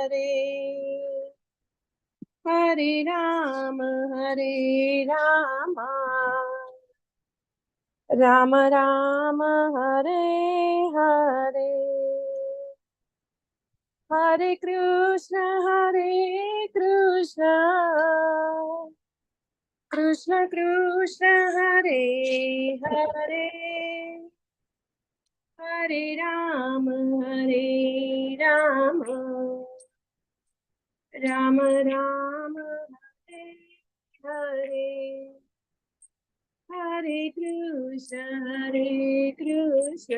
हरे राम राम राम हरे हरे, हरे कृष्ण कृष्ण कृष्ण हरे हरे, हरे राम राम राम हरे हरे, हरे कृष्ण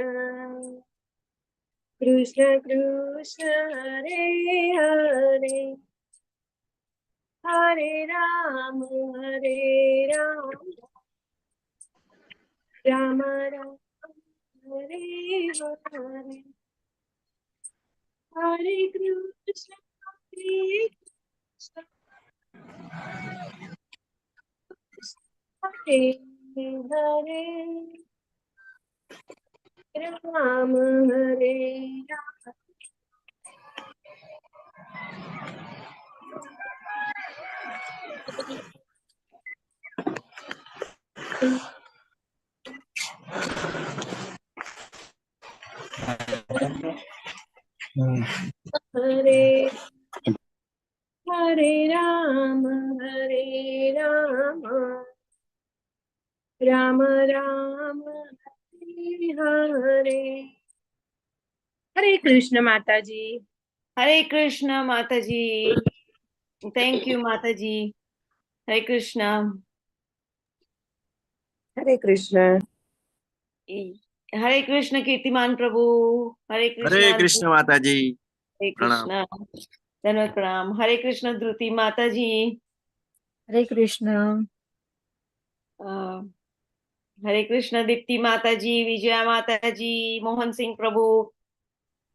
कृष्ण कृष्ण हरे हरे, हरे राम राम राम हरे हरे, हरे कृष्ण हरे हरे, राम हरे राम, हरे हरे राम राम राम हरे हरे, हरे कृष्ण माता जी। हरे कृष्ण माता जी। Thank you माता जी। हरे कृष्ण। हरे कृष्ण। हरे कृष्ण कीर्तिमान प्रभु। हरे कृष्ण माता जी। हरे कृष्ण। धन्यवाद प्रणाम। हरे कृष्ण ध्रुति माता जी। हरे कृष्ण। हरे कृष्ण दीप्ति माता जी, विजया माता जी, मोहन सिंह प्रभु,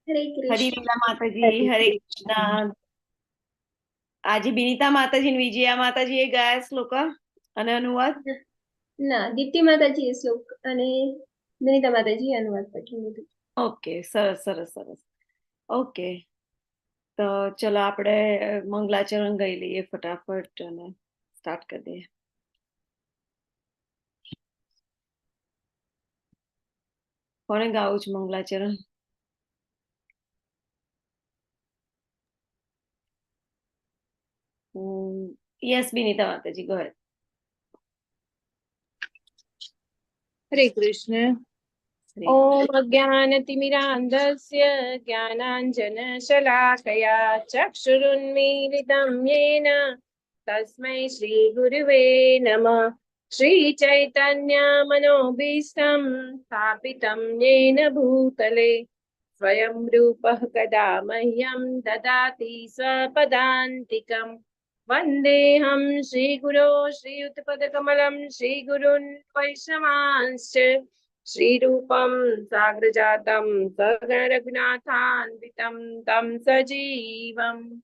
हरी लीला माता जी। हरे कृष्ण। आज बिनीता माताजी विजया माताजी એ ગયા શ્લોક અને અનુવાદ ના દીપ્તિ માતાજી એ શ્લોક અને વિનિતા માતાજી અનુવાદ પાઠવી દીધું. ઓકે, સરસ સરસ સરસ. ઓકે, તો ચલો આપણે મંગલાચરણ ગાઈ લઈએ ફટાફટ અને સ્ટાર્ટ કરી દઈએ. કોને ગાવું છે મંગલાચરણ? યસ बिनीता माताजी, गो अहेड. हरे कृष्ण। ओम अज्ञानतिमिरान्धस्य ज्ञानाञ्जनशलाकया चक्षुरुन्मीलितं येन तस्मै श्रीगुरुवे नमः। श्रीचैतन्यमनोभीष्टं स्थापितं येन भूतले स्वयं रूपः कदा मह्यं ददाति स्वपदान्तिकम्। वन्देऽहं श्रीगुरो श्रीयुतपदकमलं श्रीगुरुन् वैष्णवांश्च श्रीरूपं साग्रजातं सगणरघुनाथान्वितं तं सजीवम्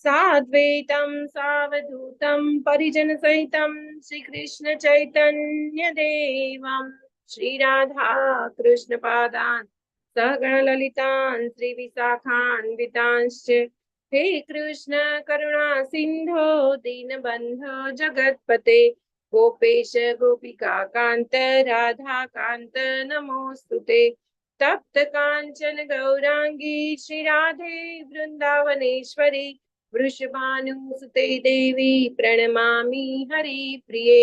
साद्वैतं सावधूतं परिजनसहितं श्रीकृष्णचैतन्यदेवं श्रीराधा कृष्णपादान् सगणललितान् श्रीविशाखान्वितांश्च हे कृष्ण करुणा सिन्धो दीनबन्धो जगत्पते गोपेश गोपिका कान्त राधा कान्त नमोस्तुते तप्त कांचन गौरांगी श्री राधे वृंदावनेश्वरी वृषभानुसुते देवी प्रणमामि हरिप्रिये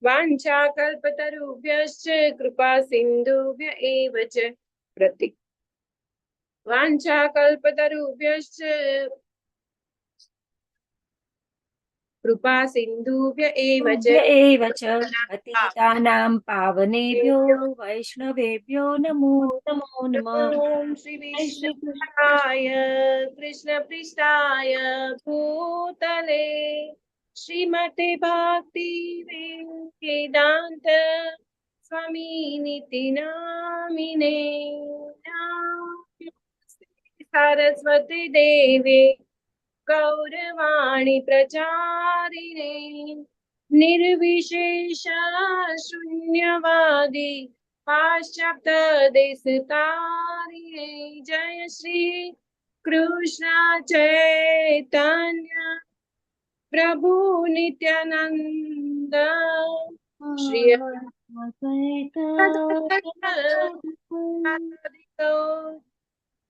वाञ्छाकल्पतरुभ्यश्च कृपा सिन्धुभ्य एव च वाञ्छाकल्पतरुभ्यश्च कृपा सिन्धुभ्य एव च पतितानां पावनेभ्यो वैष्णवेभ्यो नमो नमो नमः। ओम श्री विष्णुपादाय कृष्ण पृष्ठाय भूतले श्रीमते भक्ति वेदांत स्वामी निति नामिने सरस्वती देवे गौरवाणी प्रचारिणे निर्विशेष शून्यवादी पाश्चात्य देशतारिणे जय श्री કૃષ્ણ ચૈતન્ય પ્રભુ નિત્યાનંદ શ્રી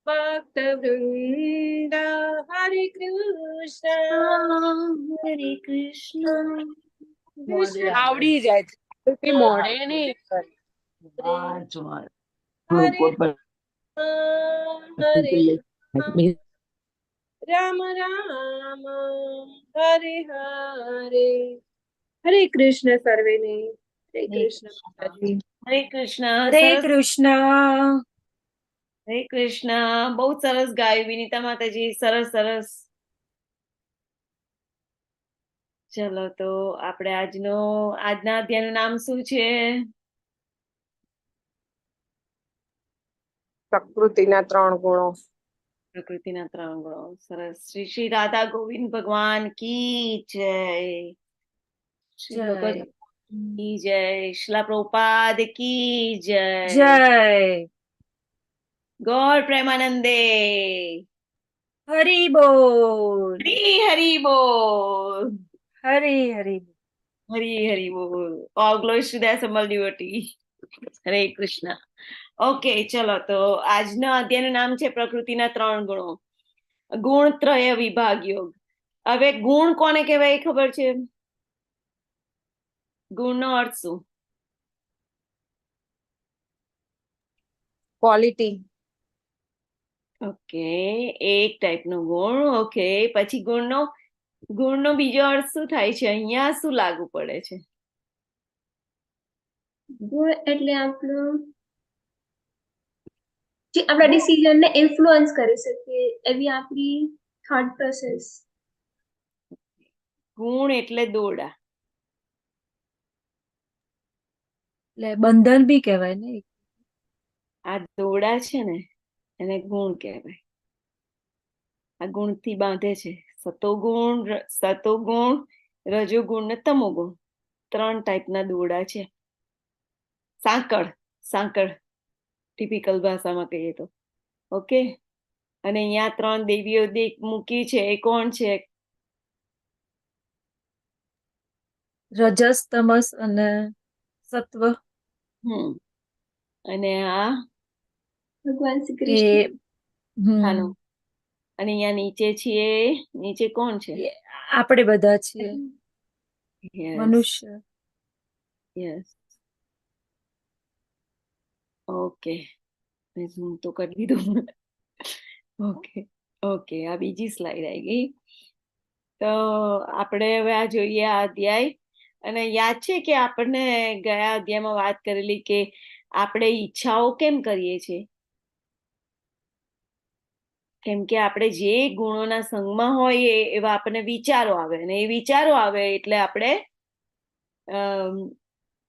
ભક્ત વૃંદ હરે કૃષ્ણ હરે કૃષ્ણ. આવડી જાય છે. કોઈ મોઢે નહીં કરે. હરે રામ રામ હરે હરે. હરે કૃષ્ણ સર્વેને. હરે કૃષ્ણ માતાજી. હરે કૃષ્ણ. હરે સરસ. કૃષ્ણ. હરે કૃષ્ણ. બહુ સરસ ગાયું વિનીતા માતાજી. સરસ સરસ. ચલો તો આપણે આજના અધ્યાયનું નામ શું છે? પ્રકૃતિના 3 ગુણો. પ્રકૃતિના 3 ગુણો. સરસ. શ્રી શ્રી રાધા ગોવિંદ ભગવાન કી જય. શ્રી જય. ભગવદ કી જય. શ્રીલા પ્રભુપાદ કી જય. જય. ગોર પ્રેમાનંદે. હરિ બોલ. હરી હરી બોલ. હરી હરી બોલ. હરી હરી બોલ. All glories to the assembled devotee. Hare Krishna. Okay, ચલો તો આજના અધ્યાયનું નામ છે પ્રકૃતિના 3 ગુણો. ગુણત્રય વિભાગ યોગ. હવે ગુણ કોને કહેવાય એ ખબર છે? ગુણનો અર્થ શું? ક્વોલિટી. ઓકે, એક ટાઈપનો ગુણ. ઓકે, પછી ગુણનો બીજો અર્થ શું થાય છે? અહીંયા શું લાગુ પડે છે? ગુણ એટલે આપણું જે આપણા ડિસિઝન ને ઇન્ફ્લુઅન્સ કરી શકે એવી આપણી થોટ પ્રોસેસ. ગુણ એટલે દોરડા. એટલે બંધન બી કહેવાય ને. આ દોરડા છે ને એને ગુણ કહેવાય. આ ગુણથી બાંધે છે. સતોગુણ, રજોગુણ ને તમોગુણ. 3 ટાઈપના દોરડા છે. સાંકળ ટિપિકલ ભાષામાં કહીએ તો. ઓકે, અને અહીંયા 3 દેવીઓ મૂકી છે. એ કોણ છે? રજસ, તમસ અને સત્વ. અને આ ભગવાન શ્રી કૃષ્ણ. હાલો. અને અહીંયા નીચે કોણ છે? આપણે બધા છીએ Yes. મનુષ્ય. યસ. ઓકે, મેં ઝૂમ તો કરી દીધું. ઓકે, આ બીજી સ્લાઇડ આવી ગઈ. તો આપણે હવે આ જોઈએ આ અધ્યાય. અને યાદ છે કે આપણને ગયા અધ્યાયમાં વાત કરેલી કે આપણે ઈચ્છાઓ કેમ કરીએ છીએ? કેમ કે આપણે જે ગુણોના સંગમાં હોય એવા આપણને વિચારો આવે, અને એ વિચારો આવે એટલે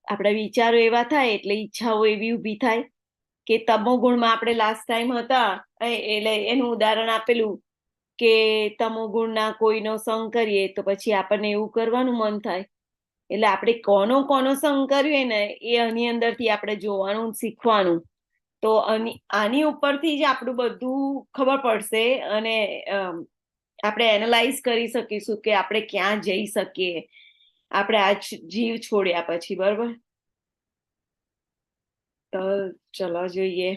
આપણા વિચારો એવા થાય એટલે ઈચ્છાઓ એવી ઊભી થાય કે તમો ગુણમાં આપણે લાસ્ટ ટાઈમ હતા એટલે એનું ઉદાહરણ આપેલું કે તમો ગુણના કોઈનો સંગ કરીએ તો પછી આપણને એવું કરવાનું મન થાય. એટલે આપણે કોનો સંગ કર્યો ને એ આની અંદરથી આપણે જોવાનું, શીખવાનું. તો આની ઉપરથી જ આપણું બધું ખબર પડશે અને આપણે એનાલાઇઝ કરી શકીશું કે આપણે ક્યાં જઈ શકીએ આપણે આ જીવ છોડ્યા પછી. બરોબર? તો ચલો જોઈએ.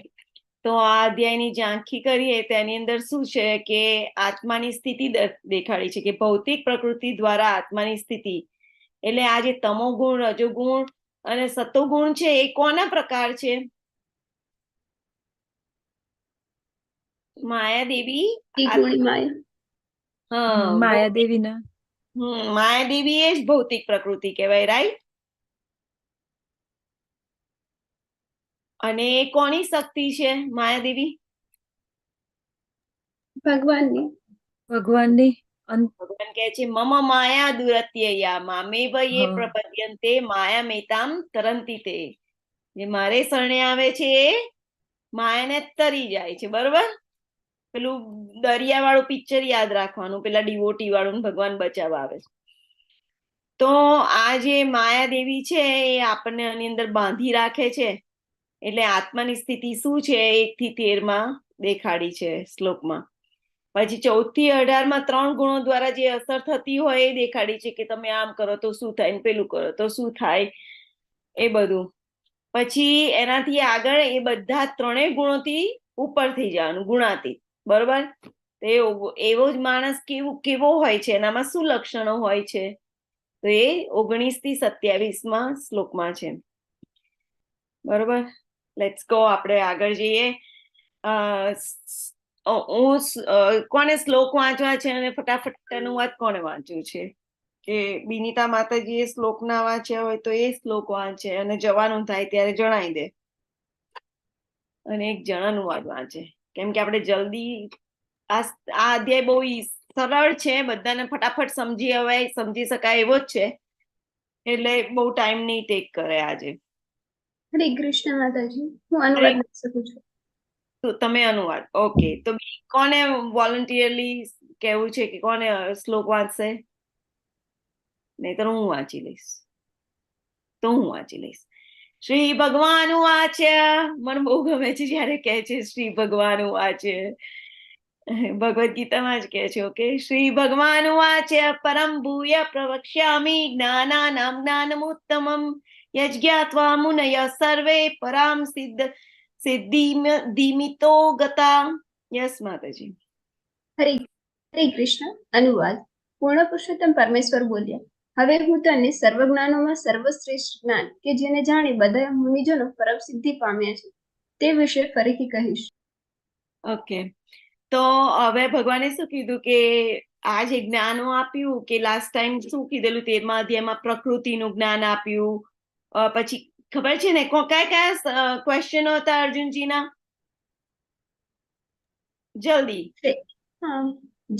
તો આ અધ્યાયની ઝાંખી કરીએ તેની અંદર શું છે કે આત્માની સ્થિતિ દેખાડી છે કે ભૌતિક પ્રકૃતિ દ્વારા આત્માની સ્થિતિ. એટલે આ જે તમોગુણ, રજોગુણ અને સતોગુણ છે એ કોના પ્રકાર છે? માયાદેવી. માયાદેવીના. માયાદેવી એ જ ભૌતિક પ્રકૃતિ કહેવાય. રાઈટ? અને કોની શક્તિ છે માયાદેવી? ભગવાનની. ભગવાન કહે છે મમ માયા દુરત્યયા મામેવ યે પ્રપદ્યન્તે માયા મેતામ તરંતિ તે. જે મારે શરણે આવે છે એ માયાને તરી જાય છે. બરોબર? પેલું દરિયા વાળું પિક્ચર યાદ રાખવાનું, પેલા ડિવોટી વાળું ભગવાન બચાવવા આવે છે. તો આ જે માયાદેવી છે એ આપણને આની અંદર બાંધી રાખે છે. એટલે આત્માની સ્થિતિ શું છે 1 થી 13 દેખાડી છે શ્લોકમાં. પછી 14 થી 18 માં 3 ગુણો દ્વારા જે અસર થતી હોય એ દેખાડી છે કે તમે આમ કરો તો શું થાય ને પેલું કરો તો શું થાય એ બધું. પછી એનાથી આગળ એ બધા 3 ગુણોથી ઉપર થઈ જવાનું, ગુણાતીત. બરોબર? એવો જ માણસ કેવો હોય છે, એનામાં શું લક્ષણો હોય છે, તો એ 19 થી 27 શ્લોકમાં છે. બરોબર, લેટ્સ ગો, આપણે આગળ જઈએ. કોને શ્લોક વાંચવા છે અને ફટાફટ અનુવાદ કોને વાંચ્યું છે? કે બિનિતા માતાજીએ શ્લોક ના વાંચ્યા હોય તો એ શ્લોક વાંચે, અને જવાનું થાય ત્યારે જણાવી દે, અને એક જણ અનુવાદ વાંચે. કેમ કે આપણે જલ્દી આ અધ્યાય બહુ સરળ છે, બધાને ફટાફટ સમજી શકાય એવો જ છે, એટલે બહુ ટાઈમ નહીં ટેક કરે આજે. હરે કૃષ્ણ માતાજી, હું અનુવાદ કરી શકું છું. તો તમે અનુવાદ, ઓકે. તો કોને વોલન્ટિયરલી કહેવું છે કે કોને શ્લોક વાંચશે? નહીતર હું વાંચી લઈશ. શ્રી ભગવાન વાચે. મને બહુ ગમે છે જયારે કહે છે શ્રી ભગવાન વાચે. ભગવદ ગીતામાં જ કહે છે. ઓકે, શ્રી ભગવાન વાચે પરમ ભૂય પ્રવક્ષ્યામિ જ્ઞાનાનામ જ્ઞાનમુત્તમમ યજ્ઞાત્વા મુનય સર્વે પરામ સિદ્ધિમિતો ગતા. યસ માતાજી. હરે કૃષ્ણ. અનુવાદ. પૂર્ણ પુરુષોત્તમ પરમેશ્વર બોલ્યા, હવે હું તને સર્વ જ્ઞાનોમાં સર્વશ્રેષ્ઠ જ્ઞાન કે જેને જાણી બધા મુનિજનો પરમ સિદ્ધિ પામ્યા છે તે વિશે ફરીથી કહીશ. ઓકે, તો હવે ભગવાને શું કીધું કે આ જે જ્ઞાનો આપ્યું, કે લાસ્ટ ટાઈમ શું કીધેલું 13મા અધ્યાયમાં પ્રકૃતિનું જ્ઞાન આપ્યું. પછી ખબર છે ને કયા ક્વેશ્ચનો હતા અર્જુનજીના? જલ્દી.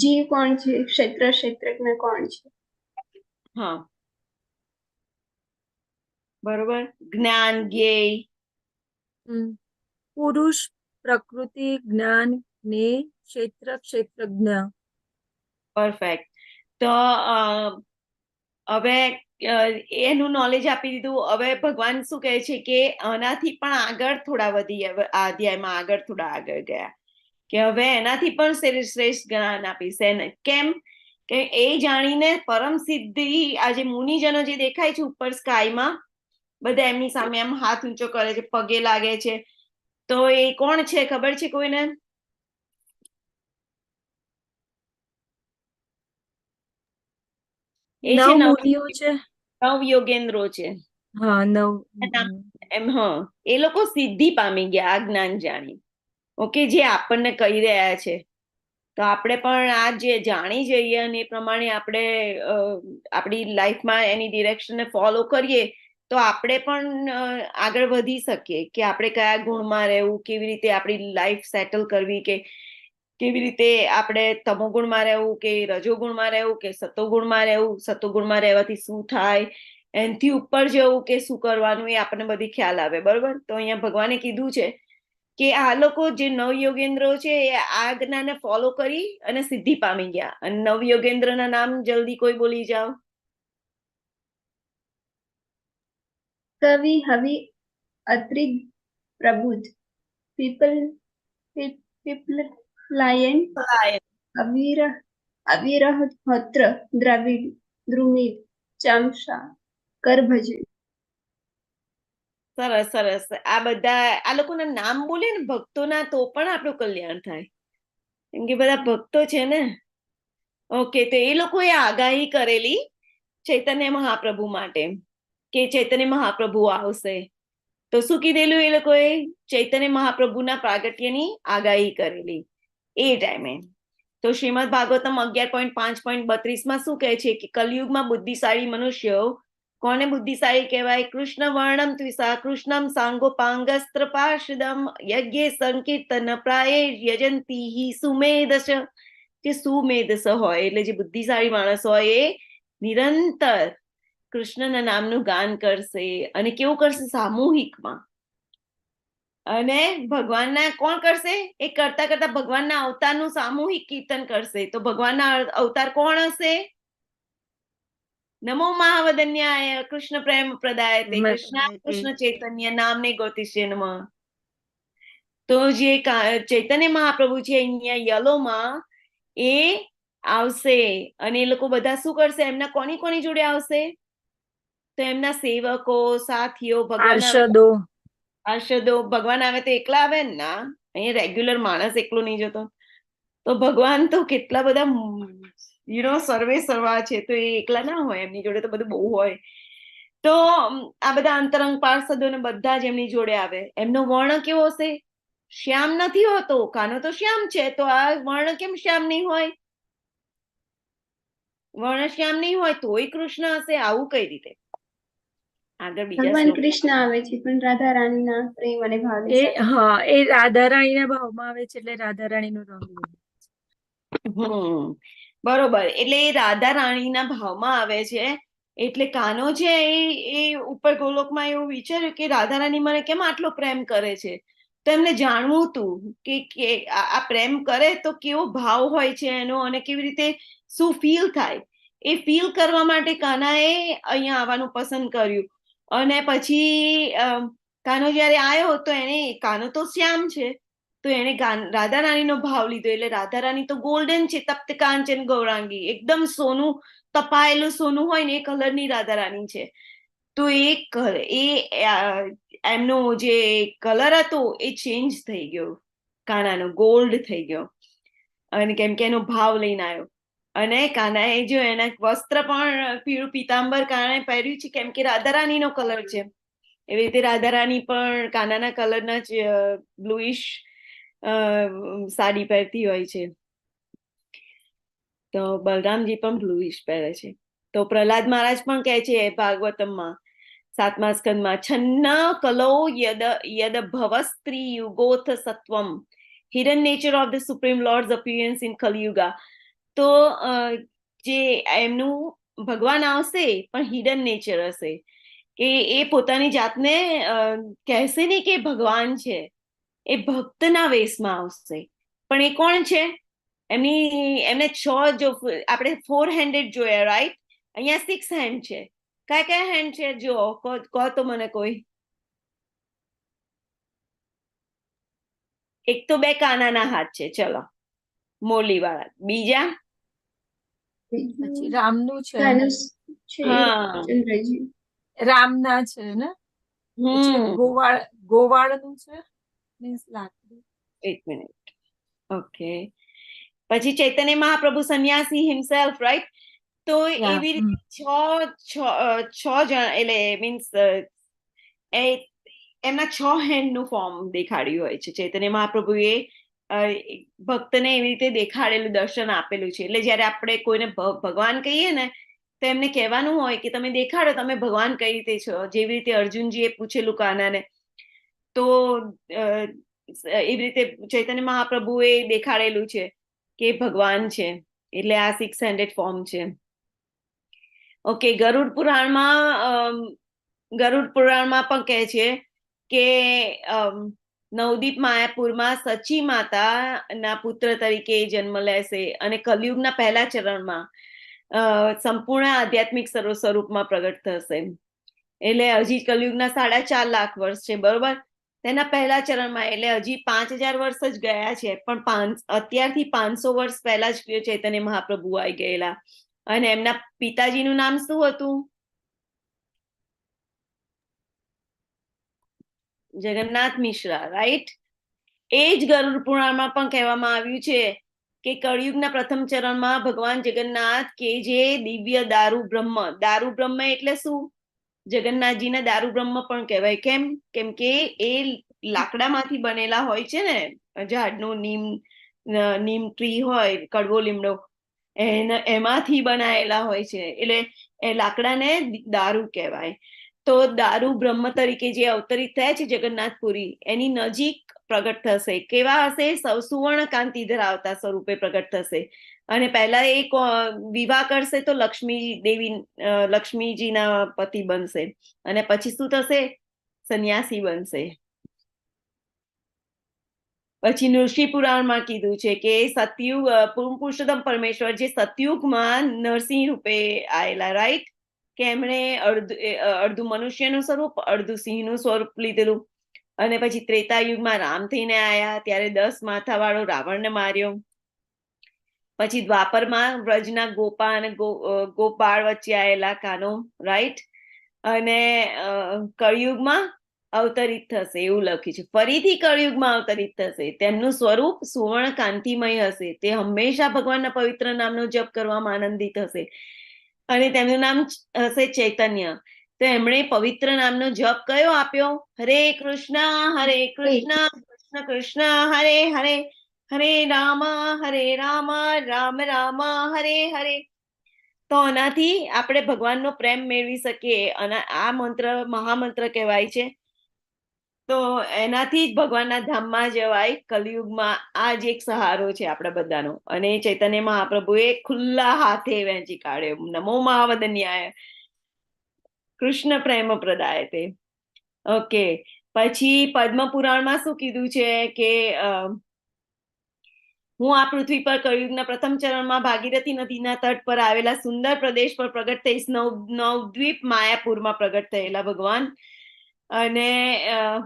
જીવ કોણ છે, ક્ષેત્રજ્ઞ કોણ છે? હા, બરોબર. જ્ઞાન, જ્ઞેય, પુરુષ, પ્રકૃતિ, જ્ઞાન ને ક્ષેત્રજ્ઞ. પરફેક્ટ. તો હવે એનું નોલેજ આપી દીધું. હવે ભગવાન શું કહે છે કે આનાથી પણ આગળ થોડા વધી, આ અધ્યાયમાં આગળ થોડા આગળ ગયા, કે હવે એનાથી પણ શ્રેષ્ઠ જ્ઞાન આપીશ. કેમ કે એ જાણીને પરમ સિદ્ધિ, આ જે મુનિજનો જે દેખાય છે ઉપર સ્કાયમાં, બધા એમની સામે આમ હાથ ઊંચો કરે છે, પગે લાગે છે, તો એ કોણ છે ખબર છે કોઈને? એ છે મુનિઓ છે. 9 યોગેન્દ્રો છે. હા, 9. એ લોકો સિદ્ધિ પામી ગયા આ જ્ઞાન જાણી. ઓકે, જે આપણને કહી રહ્યા છે. તો આપણે પણ આ જે જાણી જઈએ અને એ પ્રમાણે આપણે આપણી લાઈફમાં એની ડિરેક્શનને ફોલો કરીએ, તો આપણે પણ આગળ વધી શકીએ, કે આપણે કયા ગુણમાં રહેવું, કેવી રીતે આપણી લાઈફ સેટલ કરવી, કે કેવી રીતે આપણે તમોગુણમાં રહેવું, કે રજોગુણમાં રહેવું, કે સતોગુણમાં રહેવું, સતોગુણમાં રહેવાથી શું થાય, એનાથી ઉપર જવું કે શું કરવાનું, એ આપણને બધી ખ્યાલ આવે. બરોબર? તો અહીંયા ભગવાને કીધું છે કે આ લોકો જે 9 યોગેન્દ્રો છે એ આ જ્ઞાનને ફોલો કરી અને સિદ્ધિ પામી ગયા. અને 9 યોગેન્દ્રના નામ જલ્દી કોઈ બોલી જાઓ. કવિ, હવિ, અત્રિ, પ્રબુદ્ધ, પીપલાયન, અવિરહોત્ર, દ્રવિડ, દ્રુમિડ, ચામસા, કરભજન. સરસ સરસ. આ બધા આ લોકોના નામ બોલે ને ભક્તોના, તો પણ આપણું કલ્યાણ થાય, કેમ કે બધા ભક્તો છે ને. ઓકે, તો એ લોકોએ આગાહી કરેલી ચૈતન્ય મહાપ્રભુ માટે કે ચૈતન્ય મહાપ્રભુ આવશે. તો શું કીધેલું એ લોકોએ? ચૈતન્ય મહાપ્રભુના પ્રાગટ્યની આગાહી કરેલી એ ટાઈમે. તો શ્રીમદ ભાગવતમ 11.5.32 શું કહે છે કે કલયુગમાં બુદ્ધિશાળી મનુષ્યો કોને બુદ્ધિશાળી કહેવાય? કૃષ્ણ વર્ણમ ત્વિષા કૃષ્ણમ સાંગોપાંગસ્ત્ર પાર્ષદમ યજ્ઞે સંકીર્તન પ્રાયે યજંતી સુમેધસ. જે સુમેધસ હોય એટલે જે બુદ્ધિશાળી માણસ હોય એ નિરંતર કૃષ્ણના નામનું ગાન કરશે. અને કેવું કરશે? સામૂહિકમાં. અને ભગવાનના કોણ કરશે? એ કરતા કરતા ભગવાનના અવતારનું સામૂહિક કીર્તન કરશે. તો ભગવાનના અવતાર કોણ હશે? નમો મહાવદન્યાય કૃષ્ણ પ્રેમ પ્રદાય તે કૃષ્ણ ચૈતન્ય નામને ગોતિષ્ય નમઃ. તો જે ચૈતન્ય મહાપ્રભુ છે અહીંયા યલોમાં, એ આવશે અને એ લોકો બધા શું કરશે? એમના કોની જોડે આવશે? તો એમના સેવકો, સાથીઓ, ભગવાન આવે પાર્ષદો. પાર્ષદો. ભગવાન આવે તો એકલા આવે ને? ના, અહીંયા રેગ્યુલર માણસ એકલો નહીં જતો. તો ભગવાન તો કેટલા બધા સર્વે સર્વા છે, તો એ એકલા ના હોય, એમની જોડે તો બધું બહુ હોય. તો આ બધા અંતરંગ પાર્ષદો ને બધા જ એમની જોડે આવે. એમનો વર્ણ કેવો હશે? શ્યામ નથી હોતો. કાનો તો શ્યામ છે, તો આ વર્ણ કેમ શ્યામ નહીં હોય? વર્ણ શ્યામ નહીં હોય તોય કૃષ્ણ હશે, આવું કઈ રીતે? આગળ બીજા ભગવાન શ્લોક. કૃષ્ણ આવે છે પણ રાધા રાણીના પ્રેમ અને ભાવની એ સાથે. હા, એ રાધા રાણીના ભાવમાં આવે છે એટલે રાધા રાણીનો રંગ લે. બરોબર. એટલે એ રાધા રાણીના ભાવમાં આવે છે. એટલે કાનો છે એ ઉપર ગોલોકમાં એવું વિચાર્યું કે રાધા રાણી મને કેમ આટલો પ્રેમ કરે છે. તો એમને જાણવું હતું કે આ પ્રેમ કરે તો કેવો ભાવ હોય છે એનો, અને કેવી રીતે શું ફીલ થાય. એ ફીલ કરવા માટે કાનાએ અહીંયા આવવાનું પસંદ કર્યું. અને પછી કાનો જયારે આવ્યો તો કાનો તો શ્યામ છે, તો એને રાધા રાણીનો ભાવ લીધો. એટલે રાધા રાણી તો ગોલ્ડન છે, તપ્ત કાંચન ગૌરાંગી, એકદમ સોનું, તપાયેલું સોનું હોય ને એ કલરની રાધા રાણી છે. તો એમનો જે કલર હતો એ ચેન્જ થઈ ગયો, કાનાનો ગોલ્ડ થઈ ગયો. અને કેમ કે એનો ભાવ લઈને આવ્યો. અને કાનાએ જો એના વસ્ત્ર પણ પીળું પીતાંબર કાનાએ પહેર્યું છે, કેમ કે રાધા રાણીનો કલર છે. એવી રીતે રાધા રાણી પણ કાનાના કલરના જ બ્લુઇશ સાડી પહેરતી હોય છે. તો બલરામજી પણ બ્લુઇશ પહેરે છે. તો પ્રહલાદ મહારાજ પણ કહે છે ભાગવતમમાં 7મા સ્કંદમાં, છન્ન કલો યદ ભવસ્ત્રી યુગોથ સત્વમ, hidden nature of the supreme lord's appearance in Kaliyuga. તો જે એમનું ભગવાન આવશે પણ હિડન નેચર હશે, કે એ પોતાની જાતને કહેશે નહીં કે ભગવાન છે, એ ભક્તના વેશમાં આવશે. પણ એ કોણ છે? એમને 6, જો આપણે 4 હેન્ડેડ જોયા, રાઈટ? અહીંયા 6 હેન્ડ છે. કયા હેન્ડ છે? જો કહો તો મને કોઈ. એક તો 2 કાનાના હાથ છે, ચલો, મોરલી વાળા. બીજા? પછી રામનું છે, ધનુષ છે, હા. ચંદ્રજી. રામના છે ને, પછી ગોવાળનું છે, મીન્સ લાકડું. એક મિનિટ. ઓકે. પછી ચૈતન્ય મહાપ્રભુ સંન્યાસી હિમસેલ્ફ, રાઈટ? તો એવી રીતે 6 જણ, એટલે મીન્સ એમના 6 હેન્ડનું ફોર્મ દેખાડ્યું હોય છે. ચૈતન્ય મહાપ્રભુએ ભક્તને એવી રીતે દેખાડેલું, દર્શન આપેલું છે. એટલે જયારે આપણે કોઈને ભગવાન કહીએ ને, તો એમને કહેવાનું હોય કે તમે દેખાડો તમે ભગવાન કઈ રીતે છો. જેવી રીતે અર્જુનજીએ પૂછેલું કાનાને, તો એવી રીતે ચૈતન્ય મહાપ્રભુએ દેખાડેલું છે કે ભગવાન છે. એટલે આ 6 હેન્ડેડ ફોર્મ છે. ઓકે. ગરુડ પુરાણમાં પણ કહે છે કે નવદીપ માયાપુરમાં સચી માતાના પુત્ર તરીકે જન્મ લેશે અને કલયુગના પહેલા ચરણમાં સંપૂર્ણ આધ્યાત્મિક સ્વરૂપમાં પ્રગટ થશે. એટલે હજી કલયુગના 4.5 લાખ વર્ષ છે, બરોબર? તેના પહેલા ચરણમાં, એટલે હજી 5000 વર્ષ જ ગયા છે, પણ અત્યારથી 500 વર્ષ પહેલા જ ચૈતન્ય મહાપ્રભુ આવી ગયેલા. અને એમના પિતાજીનું નામ શું હતું? જગન્નાથ મિશ્રા, રાઈટ? એ જ ગરુડ પુરાણમાં પણ કહેવામાં આવ્યું છે કે કળિયુગના પ્રથમ ચરણમાં ભગવાન જગન્નાથ, કે જે દિવ્ય દારૂ બ્રહ્મ એટલે શું? જગન્નાથજીના દારૂ બ્રહ્મ પણ કહેવાય. કેમ કે એ લાકડામાંથી બનેલા હોય છે ને, ઝાડનું નીમ ટ્રી હોય, કડવો લીમડો, એમાંથી બનાયેલા હોય છે. એટલે એ લાકડાને દારૂ કહેવાય. તો દારૂ બ્રહ્મ તરીકે જે અવતરિત થયા છે જગન્નાથપુરી, એની નજીક પ્રગટ થશે. કેવા હશે? સુવર્ણ કાંતિ ધરાવતા સ્વરૂપે પ્રગટ થશે. અને પહેલા એ વિવાહ કરશે તો લક્ષ્મીજીના પતિ બનશે. અને પછી શું થશે? સંન્યાસી બનશે. પછી નૃષિ પુરાણમાં કીધું છે કે સતયુગ, પુરુષોત્તમ પરમેશ્વર જે સતયુગમાં નરસિંહ રૂપે આવેલા, રાઈટ? કે એમણે અડધું મનુષ્યનું સ્વરૂપ, અડધું સિંહનું સ્વરૂપ લીધેલું. અને પછી ત્રેતાયુગમાં રામ થઈને આયા, ત્યારે 10 માથાવાળો રાવણને માર્યો. પછી દ્વાપરમાં વ્રજના ગોપા અને ગોપાળ વચ્ચે આવેલા કાનો, રાઈટ? અને કળિયુગમાં અવતરિત થશે એવું લખ્યું છે. ફરીથી કળિયુગમાં અવતરિત થશે. તેમનું સ્વરૂપ સુવર્ણ કાંતિમય હશે. તે હંમેશા ભગવાનના પવિત્ર નામનો જપ કરવામાં આનંદિત હશે અને તેમનું નામ હશે ચૈતન્ય. તો એમણે પવિત્ર નામનો જપ કયો આપ્યો? હરે કૃષ્ણ કૃષ્ણ કૃષ્ણ હરે હરે, હરે રામ રામ રામ હરે હરે. તો આનાથી આપણે ભગવાનનો પ્રેમ મેળવી શકીએ અને આ મંત્ર મહામંત્ર કહેવાય છે. તો એનાથી જ ભગવાનના ધામમાં જવાય કલયુગમાં. આ જ એક સહારો છે આપણા બધાનો. અને ચૈતન્ય મહાપ્રભુએ ખુલ્લા હાથે વહેંચી કાઢ્યો. નમો મહાવદન્યાય કૃષ્ણ પ્રેમ પ્રદાય તે. ઓકે, પછી પદ્મ પુરાણમાં શું કીધું છે કે હું આ પૃથ્વી પર કળિયુગના પ્રથમ ચરણમાં ભાગીરથી નદીના તટ પર આવેલા સુંદર પ્રદેશ પર પ્રગટ થઈશ. નવદ્વીપ માયાપુરમાં પ્રગટ થયેલા ભગવાન. અને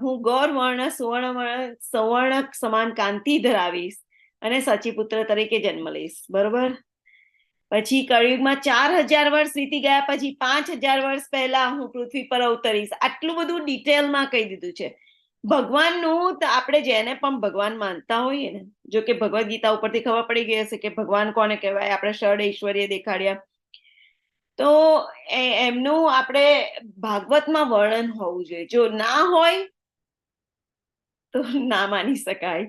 હું ગૌર વર્ણ સુવર્ણ સમાન કાંતિ ધરાવીશ અને સચીપુત્ર તરીકે જન્મ લઈશ. બરોબર. પછી કળિયુગમાં 4000 વર્ષ વીતી ગયા પછી 5000 વર્ષ પહેલા હું પૃથ્વી પર અવતરીશ. આટલું બધું ડિટેલમાં કહી દીધું છે ભગવાનનું. તો આપણે જેને પણ ભગવાન માનતા હોઈએ ને, જો કે ભગવદ ગીતા ઉપરથી ખબર પડી ગઈ હશે કે ભગવાન કોને કહેવાય. આપણે ષડ ઐશ્વર્ય દેખાડ્યા. તો એમનું આપણે ભાગવતમાં વર્ણન હોવું જોઈએ. જો ના હોય તો ના માની શકાય.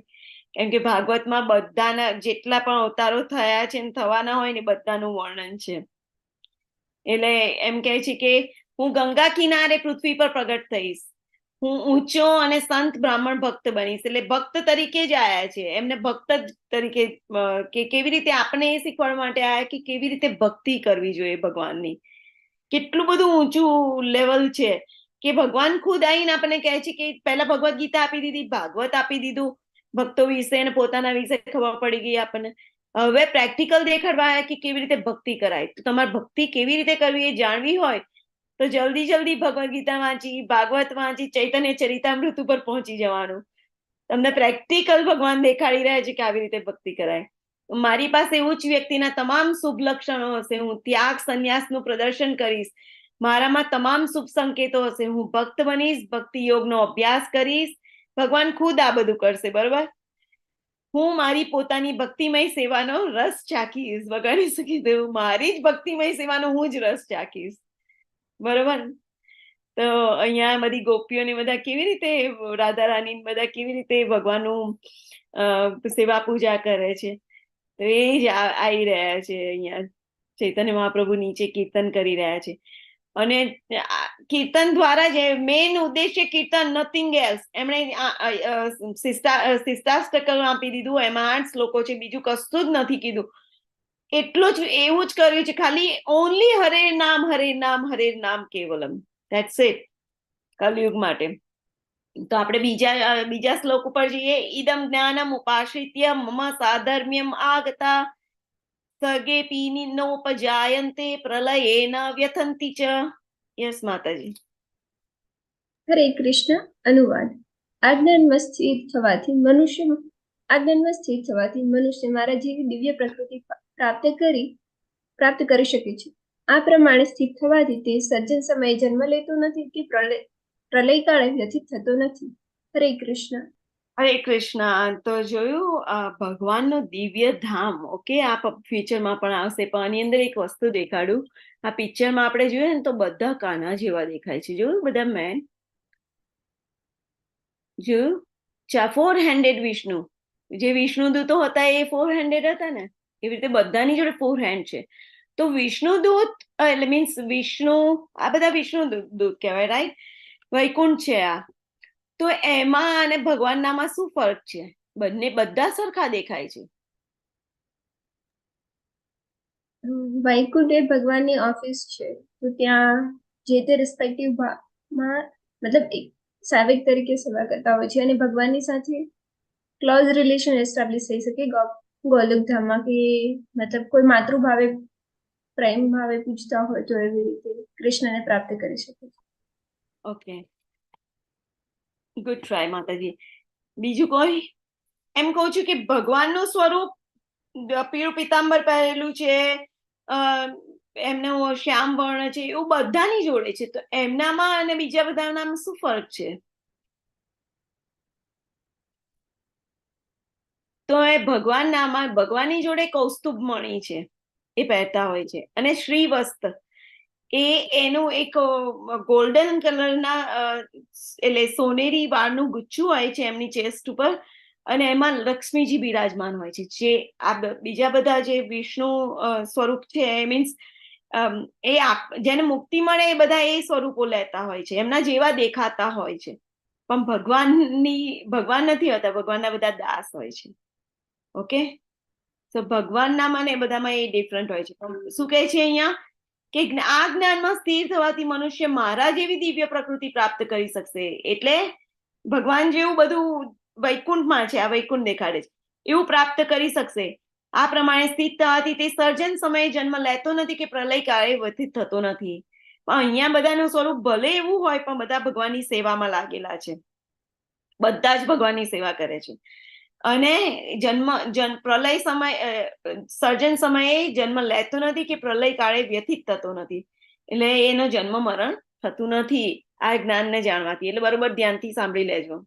કેમ કે ભાગવતમાં બધાના જેટલા પણ અવતારો થયા છે ને થવાના હોય ને બધાનું વર્ણન છે. એટલે એમ કહે છે કે હું ગંગા કિનારે પૃથ્વી પર પ્રગટ થઈશ. હું ઊંચો અને સંત બ્રાહ્મણ ભક્ત બનીશ. એટલે ભક્ત તરીકે જ આયા છે. એમને ભક્ત તરીકે કે કેવી રીતે આપણે એ શીખવાડવા માટે આયા કે કેવી રીતે ભક્તિ કરવી જોઈએ ભગવાનની. કેટલું બધું ઊંચું લેવલ છે કે ભગવાન ખુદ આવીને આપણને કહે છે કે પહેલા ભગવદ ગીતા આપી દીધી, ભાગવત આપી દીધું ભક્તો વિશે અને પોતાના વિશે ખબર પડી ગઈ આપણને. હવે પ્રેક્ટિકલ દેખાડવા આવ્યા કે કેવી રીતે ભક્તિ કરાય. તો તમારે ભક્તિ કેવી રીતે કરવી એ જાણવી હોય તો જલ્દી ભગવદ ગીતા વાંચી, ભાગવત વાંચી, ચૈતન્ય ચરિતામૃત ઉપર પહોંચી જવાનું. તમને પ્રેક્ટિકલ ભગવાન દેખાડી રહ્યા છે કે આવી રીતે ભક્તિ કરાય. મારી પાસે એવું જ વ્યક્તિના તમામ શુભ લક્ષણો હશે. હું ત્યાગ સંન્યાસનું પ્રદર્શન કરીશ. મારામાં તમામ શુભ સંકેતો હશે. હું ભક્ત બનીશ, ભક્તિ યોગનો અભ્યાસ કરીશ. ભગવાન ખુદ આ બધું કરશે. બરોબર. હું મારી પોતાની ભક્તિમય સેવાનો રસ ચાખીશ. ભગવાને શું કીધું? મારી જ ભક્તિમય સેવાનો હું જ રસ ચાખીશ. બરોબર. તો અહીંયા બધી ગોપીઓને બધા કેવી રીતે રાધા રાની બધા કેવી રીતે ભગવાનનું સેવા પૂજા કરે છે. તો એ જ આવી રહ્યા છે અહીંયા. ચૈતન્ય મહાપ્રભુ નીચે કીર્તન કરી રહ્યા છે અને કીર્તન દ્વારા જે મેઇન ઉદ્દેશ્ય કીર્તન, નથિંગ એલ્સ. એમણે શિષ્ટાષ્ટકમ આપી દીધું. એમાં 8 શ્લોકો છે. બીજું કશું જ નથી કીધું. એટલું જ એવું જ કર્યું છે. ખાલી ઓનલી હરે નામ કેવલમ. ધેટ્સ ઇટ કલયુગ માટે. તો આપણે બીજા શ્લોક ઉપર જઈએ. ઇદમ જ્ઞાનમ ઉપાશ્રિત્ય મમ સાધર્મ્યમ આગતા સગે પીની નોપજાયંતે પ્રલયેન વ્યથંતિ ચ. યસ માતાજી. હરે કૃષ્ણ. અનુવાદ. આજ્ઞાનમાં સ્થિત થવાથી મનુષ્ય મારા જેવી દિવ્ય પ્રકૃતિ પ્રાપ્ત કરી શકે છે. આ પ્રમાણે સ્થિત થવાથી તે સજ્જન સમયે જન્મ લેતો નથી કે પ્રલય કાળે વ્યથિત થતો નથી. હરે કૃષ્ણ. હરે કૃષ્ણ. તો જોયું ભગવાનનું દિવ્ય ધામ. ઓકે, આ ફ્યુચરમાં પણ આવશે. પણ આની અંદર એક વસ્તુ દેખાડું. આ પિક્ચરમાં આપણે જોઈએ ને તો બધા કાના જેવા દેખાય છે. જોયું બધા મેન? જોયું? 4 હેન્ડેડ વિષ્ણુ. જે વિષ્ણુદૂતો હતા એ 4 હેન્ડેડ હતા ને, એવી રીતે બધાની જોડે 4 હેન્ડ છે. તો વિષ્ણુદૂત એટલે મીન્સ વિષ્ણુ, આ બધા વિષ્ણુદૂત કહેવાય, રાઈટ? વૈકુંઠ છે આ. તો એમાં અને ભગવાનનામાં શું ફરક છે? બધા સરખા દેખાય છે. વૈકુંઠ એ ભગવાનની ઓફિસ છે. તો ત્યાં જે તે રિસ્પેક્ટિવ માં મતલબ એક સેવક તરીકે સેવા કરતા હોય છે અને ભગવાનની સાથે ક્લોઝ રિલેશન એસ્ટાબ્લિશ થઈ શકે. ગોલોક ધામમાં કે મતલબ કોઈ માતૃભાવે પ્રેમ ભાવે પૂછતા હોય તો એવી રીતે કૃષ્ણને પ્રાપ્ત કરી શકે છે. ઓકે, ગુડ ટ્રાય માતાજી. બીજું કોઈ? એમ કહું છું કે ભગવાનનું સ્વરૂપ પીળું પિતાંબર પહેરેલું છે, એમનો શ્યામ વર્ણ છે, એવું બધાની જોડે છે. તો એમનામાં અને બીજા બધાનામાં શું ફરક છે? તો એ ભગવાનનામાં ભગવાનની જોડે કૌસ્તુભ મણિ છે, એ પહેરતા હોય છે. અને શ્રીવસ્ત્ર એનું એક ગોલ્ડન કલરના એટલે સોનેરી વાળનું ગુચ્છું હોય છે એમની ચેસ્ટ ઉપર, અને એમાં લક્ષ્મીજી બિરાજમાન હોય છે. જે આ બીજા બધા જે વિષ્ણુ સ્વરૂપ છે, મીન્સ જેને મુક્તિ મળે એ બધા એ સ્વરૂપો લેતા હોય છે, એમના જેવા દેખાતા હોય છે. પણ ભગવાન નથી હોતા, ભગવાનના બધા દાસ હોય છે. ઓકે, તો ભગવાનના મને એ બધામાં એ ડિફરન્ટ હોય છે. શું કહે છે અહીંયા કે આ જ્ઞાનમાં સ્થિર થવાથી મનુષ્ય મારા જેવી દિવ્ય પ્રકૃતિ પ્રાપ્ત કરી શકશે. એટલે ભગવાન જેવું બધું વૈકુંઠમાં છે, આ વૈકુંઠ દેખાડે છે, એવું પ્રાપ્ત કરી શકશે. આ પ્રમાણે સ્થિત થવાથી તે સર્જન સમયે જન્મ લેતો નથી કે પ્રલય કાળે વ્યથિત થતો નથી. પણ અહીંયા બધાનું સ્વરૂપ ભલે એવું હોય, પણ બધા ભગવાનની સેવામાં લાગેલા છે, બધા જ ભગવાનની સેવા કરે છે. અને પ્રલય સમય સર્જન સમયે જન્મ લેતો નથી કે પ્રલય કાળે વ્યથિત થતો નથી. એટલે એનો જન્મ મરણ થતું નથી આ જ્ઞાનને જાણવાથી. એટલે બરોબર ધ્યાનથી સાંભળી લેજો.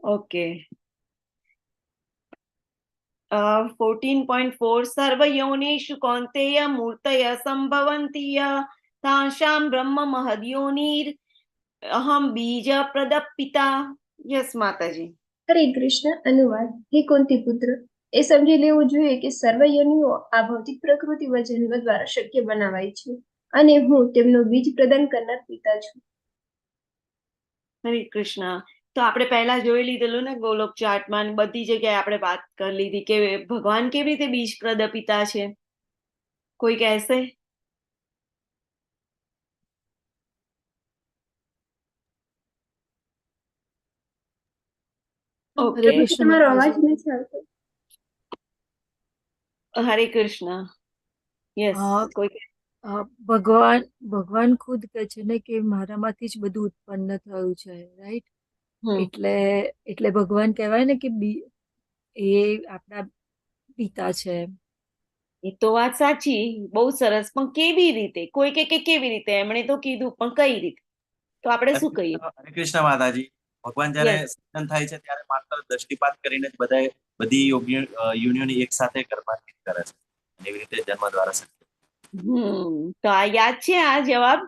ઓકે, 14.4 સર્વ યોનિષુ કૌંતેય મૂર્તય સંભવંતી તાશામ બ્રહ્મ મહદ્યોનિર અહમ બીજ પ્રદપિતા. યસ માતાજી. હરે કૃષ્ણ. અનુવાદ. હે કુંતી પુત્ર, એ સમજી લેવું જોઈએ કે સર્વ યોનિઓ આ ભૌતિક પ્રકૃતિ વ જન્મ દ્વારા શક્ય બનાવાય છે, અને હું તેમનો બીજ પ્રદાન કરનાર પિતા છું. હરે કૃષ્ણ. તો આપણે પહેલા જોઈ લીધેલું ને ગોલોક ચાર્ટમાં, બધી જગ્યાએ આપણે વાત કરી લીધી કે ભગવાન કેવી રીતે બીજ પ્રદ પિતા છે. કોઈ કહેશે? ઓકે, તમારો અવાજ નથી આવતો. હરે કૃષ્ણ. યસ, કોઈ ભગવાન ખુદ કહે છે ને કે મારામાંથી જ બધું ઉત્પન્ન થયું છે, રાઈટ? એટલે ભગવાન કહેવાય ને કે એ આપણા પિતા છે. એ તો વાત સાચી, બહુ સરસ. પણ કેવી રીતે? કોઈ કે કેવી રીતે? એમણે તો કીધું, પણ કઈ રીતે? તો આપણે શું કહીએ? હરે કૃષ્ણ માતાજી. ભગવાન જયારે સર્જન થાય છે ત્યારે માત્ર દ્રષ્ટિપાત કરીને જ બધી યોનિઓની એક સાથે ગર્ભાન્વિત કરે છે. એવી રીતે જન્મ દ્વારા શક્ય. તો આ યાદ છે આ જવાબ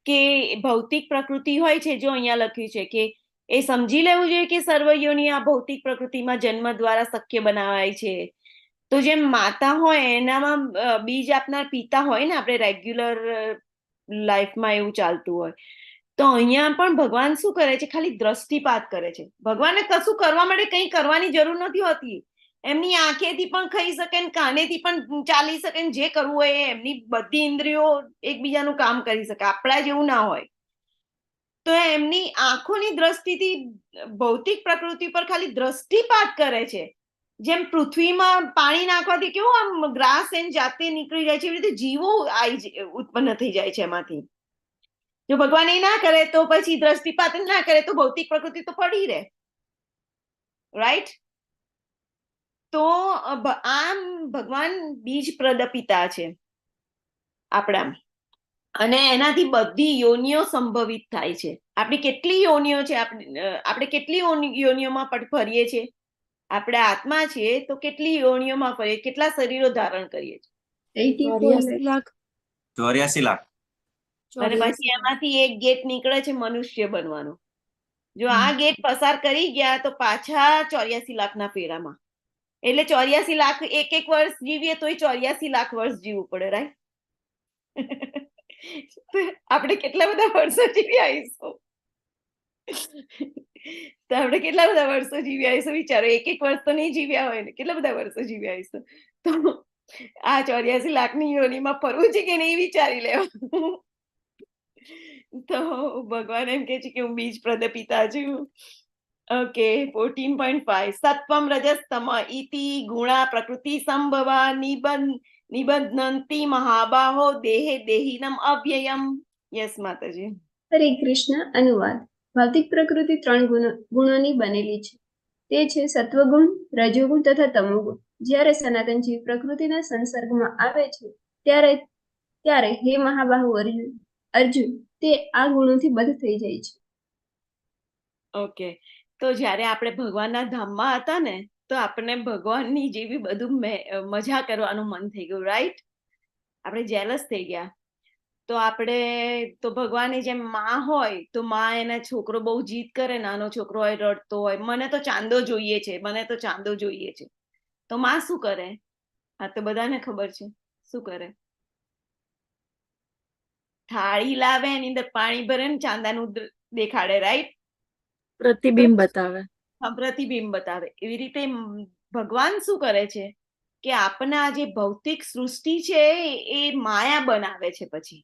કે ભૌતિક પ્રકૃતિ હોય છે. જો અહીંયા લખ્યું છે કે એ સમજી લેવું જોઈએ કે સર્વ યોનિ આ ભૌતિક પ્રકૃતિમાં જન્મ દ્વારા શક્ય બનાવાય છે. તો જેમ માતા હોય એનામાં બીજ આપનાર પિતા હોય ને, આપણે રેગ્યુલર લાઈફમાં એવું ચાલતું હોય, તો અહીંયા પણ ભગવાન શું કરે છે? ખાલી દ્રષ્ટિપાત કરે છે. ભગવાનને કશું કરવા માટે કંઈ કરવાની જરૂર નથી હોતી. એમની આંખેથી પણ ખાઈ શકે ને કાનેથી પણ ચાલી શકે ને, જે કરવું હોય એમની બધી ઇન્દ્રિયો એકબીજાનું કામ કરી શકે. આપણા જેવું ના હોય. તો એમની આંખોની દ્રષ્ટિથી ભૌતિક પ્રકૃતિ પર ખાલી દ્રષ્ટિપાત કરે છે. જેમ પૃથ્વીમાં પાણી નાખવાથી કેવું આમ ગ્રાસ એન જાતે નીકળી જાય છે, એવી રીતે જીવો ઉત્પન્ન થઈ જાય છે એમાંથી. જો ભગવાન એ ના કરે તો પછી દ્રષ્ટિપાત ના કરે તો ભૌતિક પ્રકૃતિ તો પડી રહે, રાઈટ? તો આમ ભગવાન બીજ પ્રદ પિતા છે આપણા, અને એનાથી બધી યોનિઓ સંભવિત થાય છે. આપણી કેટલી યોનિઓ છે? આપણે કેટલી યોનિઓમાં ફરીએ છીએ? આપણે આત્મા છીએ તો કેટલી યોનિઓમાં ફરીએ, કેટલા શરીરો ધારણ કરીએ છીએ? 84 લાખ. 84 લાખ. અને પછી એમાંથી એક ગેટ નીકળે છે મનુષ્ય બનવાનો. જો આ ગેટ પસાર કરી ગયા તો પાછા 84 લાખના ફેરામાં. એટલે 84 લાખ એક વર્ષ જીવીએ તોય 84 લાખ વર્ષ જીવવું પડે, રાઈટ? આપણે કેટલા બધા વર્ષો જીવી આવીશું? તો આપણે કેટલા બધા વર્ષો જીવી આવીશું? વિચારો, એક વર્ષ તો નહીં જીવ્યા હોય ને, કેટલા બધા વર્ષો જીવી આવીશું? તો આ 84 લાખની યોનિમાં ફરવું છે કે નહીં વિચારી લેવું. તો ભગવાન એમ કે છે કે હું બીજ પ્રદ પિતા છું. ઓકે, 14.5 સત્વમ રજસ તમ ઇતિ ગુણા પ્રકૃતિ સંભવા નિબધ્નંતિ મહાબાહો દેહે દેહિનમ અવ્યયમ. યસ માતાજી. હરે કૃષ્ણ. અનુવાદ. ભૌતિક પ્રકૃતિ 3 ગુણોની બનેલી છે. તે છે સત્વગુણ, રજોગુણ તથા તમોગુણ. જ્યારે સનાતન જીવ પ્રકૃતિના સંસર્ગમાં આવે છે ત્યારે ત્યારે હે મહાબાહુ અર્જુન તે આ ગુણોથી બદ્ધ થઈ જાય છે. ઓકે, તો જ્યારે આપણે ભગવાનના ધામમાં હતા ને, તો આપણને ભગવાનની જેવી બધું મજા કરવાનું મન થઈ ગયું, રાઈટ? આપણે જેલસ થઈ ગયા. તો આપણે તો ભગવાનની જેમ માં હોય તો માં એના છોકરો બહુ જીદ કરે, નાનો છોકરો હોય રડતો હોય, મને તો ચાંદો જોઈએ છે, મને તો ચાંદો જોઈએ છે, તો માં શું કરે? આ તો બધાને ખબર છે શું કરે. થાળી લાવે, એની અંદર પાણી ભરે ને ચાંદાનું દેખાડે, રાઈટ? પ્રતિબિંબ બતાવે. પ્રતિબિંબ બતાવે. એવી રીતે ભગવાન શું કરે છે કે આપણા જે ભૌતિક સૃષ્ટિ છે એ માયા બનાવે છે, પછી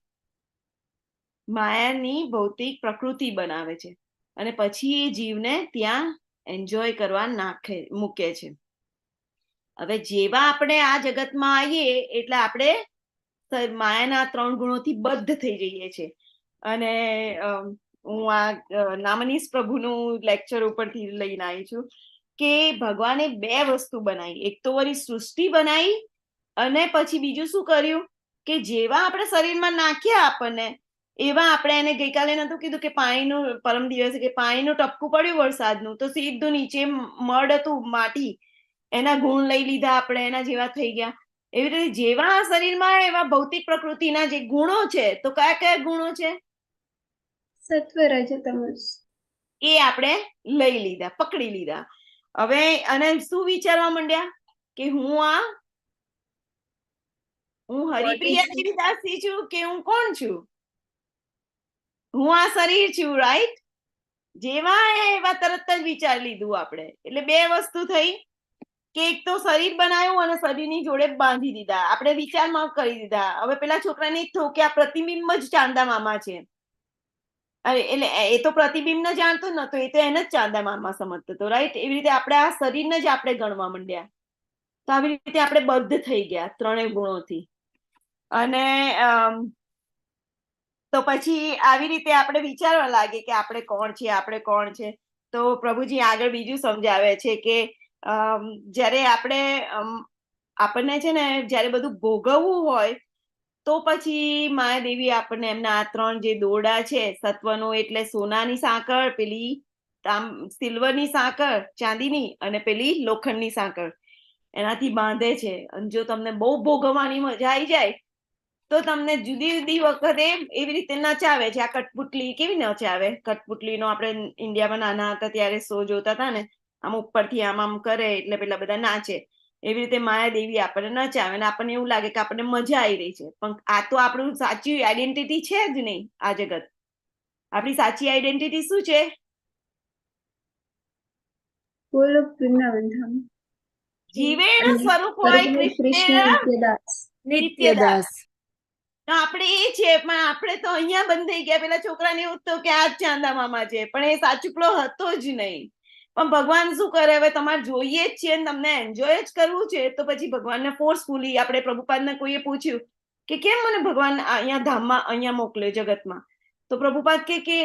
માયાની ભૌતિક પ્રકૃતિ બનાવે છે, અને પછી એ જીવને ત્યાં એન્જોય કરવા મૂકે છે. હવે જેવા આપણે આ જગતમાં આવીએ એટલે આપણે માયાના 3 ગુણોથી બદ્ધ થઈ જઈએ છીએ. અને હું આ નામનીશ પ્રભુનું લેક્ચર ઉપરથી લઈને આવી છું કે ભગવાને 2 વસ્તુ બનાવી. એક તો વળી સૃષ્ટિ બનાવી, અને પછી બીજું શું કર્યું કે જેવા આપણે શરીરમાં નાખ્યા આપણને, એવા આપણે એને ગઈકાલે નતું કીધું કે પાણીનું, પરમ દિવસે કે પાણીનું ટપકું પડ્યું વરસાદનું તો સીધું નીચે મડ હતું, માટી, એના ગુણ લઈ લીધા આપણે, એના જેવા થઈ ગયા. એવી રીતે જેવા શરીરમાં એવા ભૌતિક પ્રકૃતિના જે ગુણો છે, તો કયા કયા ગુણો છે? સત્વ, રજ, તમસ. એ આપણે લઈ લીધા, પકડી લીધા. હવે અને શું વિચારવા માંડ્યા કે હું હરિપ્રિયા દેવી દાસી છું કે હું કોણ છું? હું આ શરીર છું, રાઈટ? જેવા એવા તરત જ વિચાર લીધું આપણે. એટલે 2 વસ્તુ થઈ કે એક તો શરીર બનાવ્યું અને શરીરની જોડે બાંધી દીધા, આપણે વિચારમાં કરી દીધા. હવે પેલા છોકરાને જ થયું કે આ પ્રતિબિંબ જ ચાંદા મામા છે. એટલે એ તો પ્રતિબિંબ ન જાણતો નતો, એ તો એને જ ચાંદા મામા સમજતો હતો, રાઈટ? એવી રીતે આપણે આ શરીરને જ આપણે ગણવા માંડ્યા. તો આવી રીતે આપણે બદ્ધ થઈ ગયા 3 ગુણોથી. અને તો પછી આવી રીતે આપણે વિચારવા લાગે કે આપણે કોણ છે, આપણે કોણ છે. તો પ્રભુજી આગળ બીજું સમજાવે છે કે જ્યારે આપણને છે ને જ્યારે બધું ભોગવવું હોય તો પછી માયાદેવી આપણને એમના આ 3 જે દોરડા છે, સત્વનો એટલે સોનાની સાંકળ, પેલી સિલ્વરની સાંકળ, ચાંદીની, અને પેલી લોખંડની સાંકળ, એનાથી બાંધે છે. અને જો તમને બહુ ભોગવવાની મજા આવી જાય તો તમને જુદી જુદી વખતે એવી રીતે નચાવે છે. આ કઠપુતલી કેવી નચાવે? કઠપુતલીનો આપણે ઇન્ડિયામાં નાના હતા ત્યારે શો જોતા હતા ને, આમ ઉપરથી આમ કરે એટલે પેલા બધા નાચે. એવી રીતે માયાદેવી આપણને નચાવે અને આપણને એવું લાગે કે આપણને મજા આવી રહી છે. પણ આ તો આપણું સાચી આઈડેન્ટિટી છે જ નહીં. આ જગત આપણી સાચી આઈડેન્ટિટી શું છે? ગોલોક વૃંદાવન ધામ. જીવેણ સ્વરૂપ હોય કૃષ્ણ નિત્યદાસ. આપણે એ છે, પણ આપણે તો અહીંયા બંધ થઈ ગયા. પેલા છોકરાને એવું તો કે આ જ ચાંદા મામા છે, પણ એ સાચુકલો હતો જ નહીં. પણ ભગવાન શું કરે? હવે તમારે જોઈએ જ છે, તમને એન્જોય જ કરવું છે, તો પછી ભગવાનને ફોર્સફુલી, આપણે પ્રભુપાદને કોઈએ પૂછ્યું કે કેમ મને ભગવાન અહીંયા ધામમાં અહીંયા મોકલ્યો જગતમાં, તો પ્રભુપાદ કે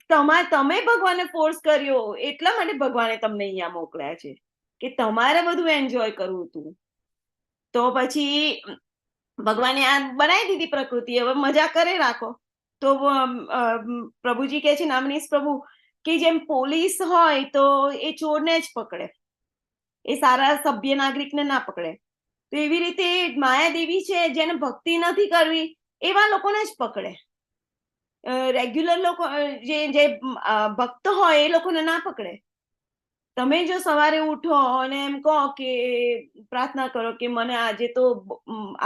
તમે ભગવાનને ફોર્સ કર્યો, એટલા માટે ભગવાને તમને અહીંયા મોકલ્યા છે કે તમારે બધું એન્જોય કરવું હતું. તો પછી ભગવાને આ બનાવી દીધી પ્રકૃતિ, હવે મજા કરે રાખો. તો પ્રભુજી કહે છે, નામનીશ પ્રભુ, કે જેમ પોલીસ હોય તો એ ચોરને જ પકડે, એ સારા સભ્ય નાગરિકને ના પકડે. તો એવી રીતે માયાદેવી છે, જેને ભક્તિ નથી કરવી એવા લોકોને જ પકડે. રેગ્યુલર લોકો જે ભક્ત હોય એ લોકોને ના પકડે. તમે જો સવારે ઉઠો અને એમ કહો કે પ્રાર્થના કરો કે મને આજે તો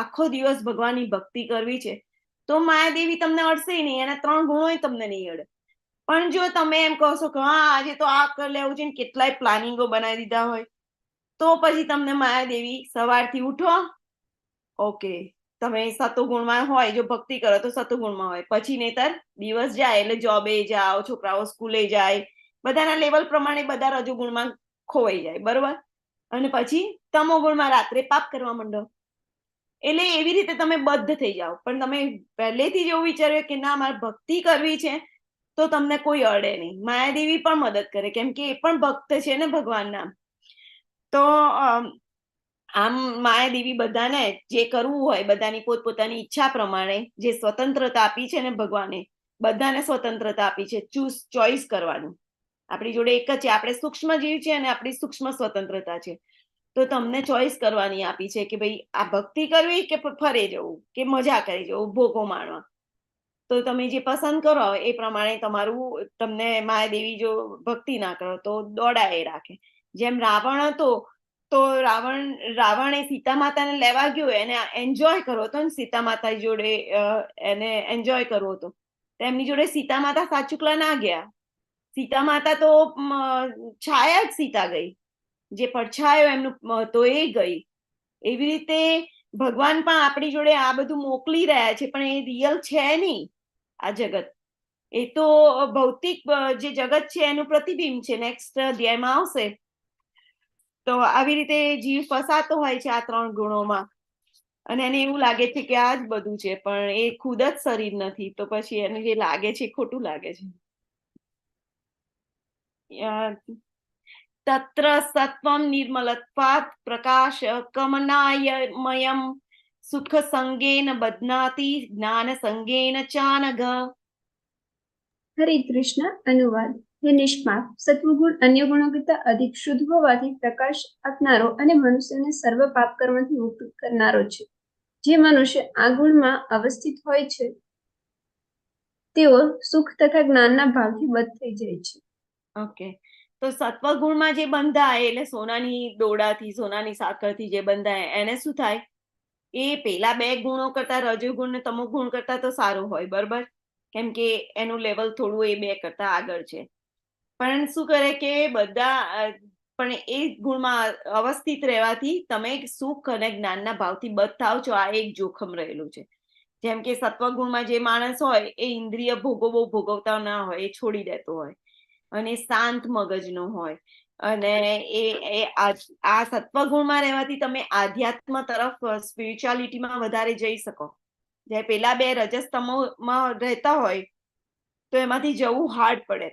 આખો દિવસ ભગવાનની ભક્તિ કરવી છે, તો માયાદેવી તમને અડશે નહીં, એના 3 ગુણો તમને નહીં અડે. પણ જો તમે એમ કહો છો કે હા આજે તો આ કરી લેવું છે ને કેટલાય પ્લાનિંગો બનાવી દીધા હોય, તો પછી તમને માયાદેવી સવારથી ઉઠો, ઓકે, તમે સતોગુણમાં હોય, જો ભક્તિ કરો તો સતોગુણમાં હોય, પછી નહીતર દિવસ જાય એટલે જોબે જાઓ, છોકરાઓ સ્કૂલે જાય, બધાના લેવલ પ્રમાણે બધા રજોગુણમાં ખોવાઈ જાય, બરોબર? અને પછી તમોગુણમાં રાત્રે પાપ કરવા માંડો. એટલે એવી રીતે તમે બદ્ધ થઈ જાઓ. પણ તમે પહેલેથી જ એવું વિચાર્યું કે ના મારે ભક્તિ કરવી છે, તો તમને કોઈ અડે નહીં. માયાદેવી પણ મદદ કરે, કેમ કે એ પણ ભક્ત છે ને ભગવાનના. તો આમ માયાદેવી બધાને જે કરવું હોય બધાની પોતપોતાની ઈચ્છા પ્રમાણે જે સ્વતંત્રતા આપી છે ને ભગવાને, બધાને સ્વતંત્રતા આપી છે ચોઈસ કરવાનું. આપણી જોડે એક જ છે, આપણે સૂક્ષ્મ જીવ છે અને આપણી સૂક્ષ્મ સ્વતંત્રતા છે. તો તમને ચોઈસ કરવાની આપી છે કે ભાઈ આ ભક્તિ કરવી કે ફરે જવું કે મજા કરી જવું, ભોગો માણવા. તો તમે જે પસંદ કરો એ પ્રમાણે તમારું, તમને માયાદેવી જો ભક્તિ ના કરો તો દોડાએ રાખે. જેમ રાવણ હતો તો રાવણે સીતા માતાને લેવા ગયો, એને એન્જોય કરવો હતો ને સીતા માતા જોડે એને એન્જોય કરવો હતો. એમની જોડે સીતા માતા સાચુકલા ના ગયા. સીતા માતા તો છાયા જ સીતા ગઈ, જે પડછાયો એમનું તો એ ગઈ. એવી રીતે ભગવાન પણ આપણી જોડે આ બધું મોકલી રહ્યા છે, પણ એ રિયલ છે નહીં. આ જગત એ તો ભૌતિક જે જગત છે એનું પ્રતિબિંબ છે. નેક્સ્ટ અધ્યાયમાં આવશે. તો આવી રીતે જીવ ફસાતો હોય છે આ 3 ગુણોમાં, અને એને એવું લાગે છે કે આ જ બધું છે, પણ એ ખુદ જ શરીર નથી. તો પછી એને જે લાગે છે ખોટું લાગે છે. તત્ર સત્વમ નિર્મલત્વાત પ્રકાશ કમનાયમયમ સુખ સંગેન બધનાતિ જ્ઞાન સંગેન ચાનઘ. હરે કૃષ્ણ. અનુવાદ. હે નિષ્પાપ, સત્વગુણ અન્ય ગુણો કરતા અધિક શુદ્ધ હોવાથી પ્રકાશ આપનારો અને મનુષ્યને સર્વ પાપ કર્મથી મુક્ત કરનારો છે. જે મનુષ્ય આ ગુણમાં અવસ્થિત હોય છે તેઓ સુખ તથા જ્ઞાનના ભાવથી બદ્ધ થઈ જાય છે. ઓકે, તો સત્વગુણમાં જે બંધાય એટલે સોનાની દોડાથી, સોનાની સાંકળથી જે બંધાય એને શું થાય? એ પેલા 2 ગુણો કરતા, રજોગુણ ને તમોગુણ કરતા તો સારું હોય, બરોબર, કેમ કે એનું લેવલ થોડું એ 2 કરતા આગળ છે. પણ શું કરે કે બધા પણ એ ગુણમાં અવસ્થિત રહેવાથી તમે સુખ અને જ્ઞાનના ભાવથી બદ્ધ થાવ છો. આ એક જોખમ રહેલું છે. જેમ કે સત્વગુણમાં જે માણસ હોય એ ઇન્દ્રિય ભોગો બહુ ભોગવતા ના હોય, એ છોડી દેતો હોય અને શાંત મગજનો હોય. અને આ સત્વગુણમાં રહેવાથી તમે આધ્યાત્મ તરફ, સ્પિરિચ્યુઆલિટીમાં વધારે જઈ શકો. જ્યારે પેલા 2 રજસ તમોમાં રહેતા હોય તો એમાંથી જવું હાર્ડ પડે.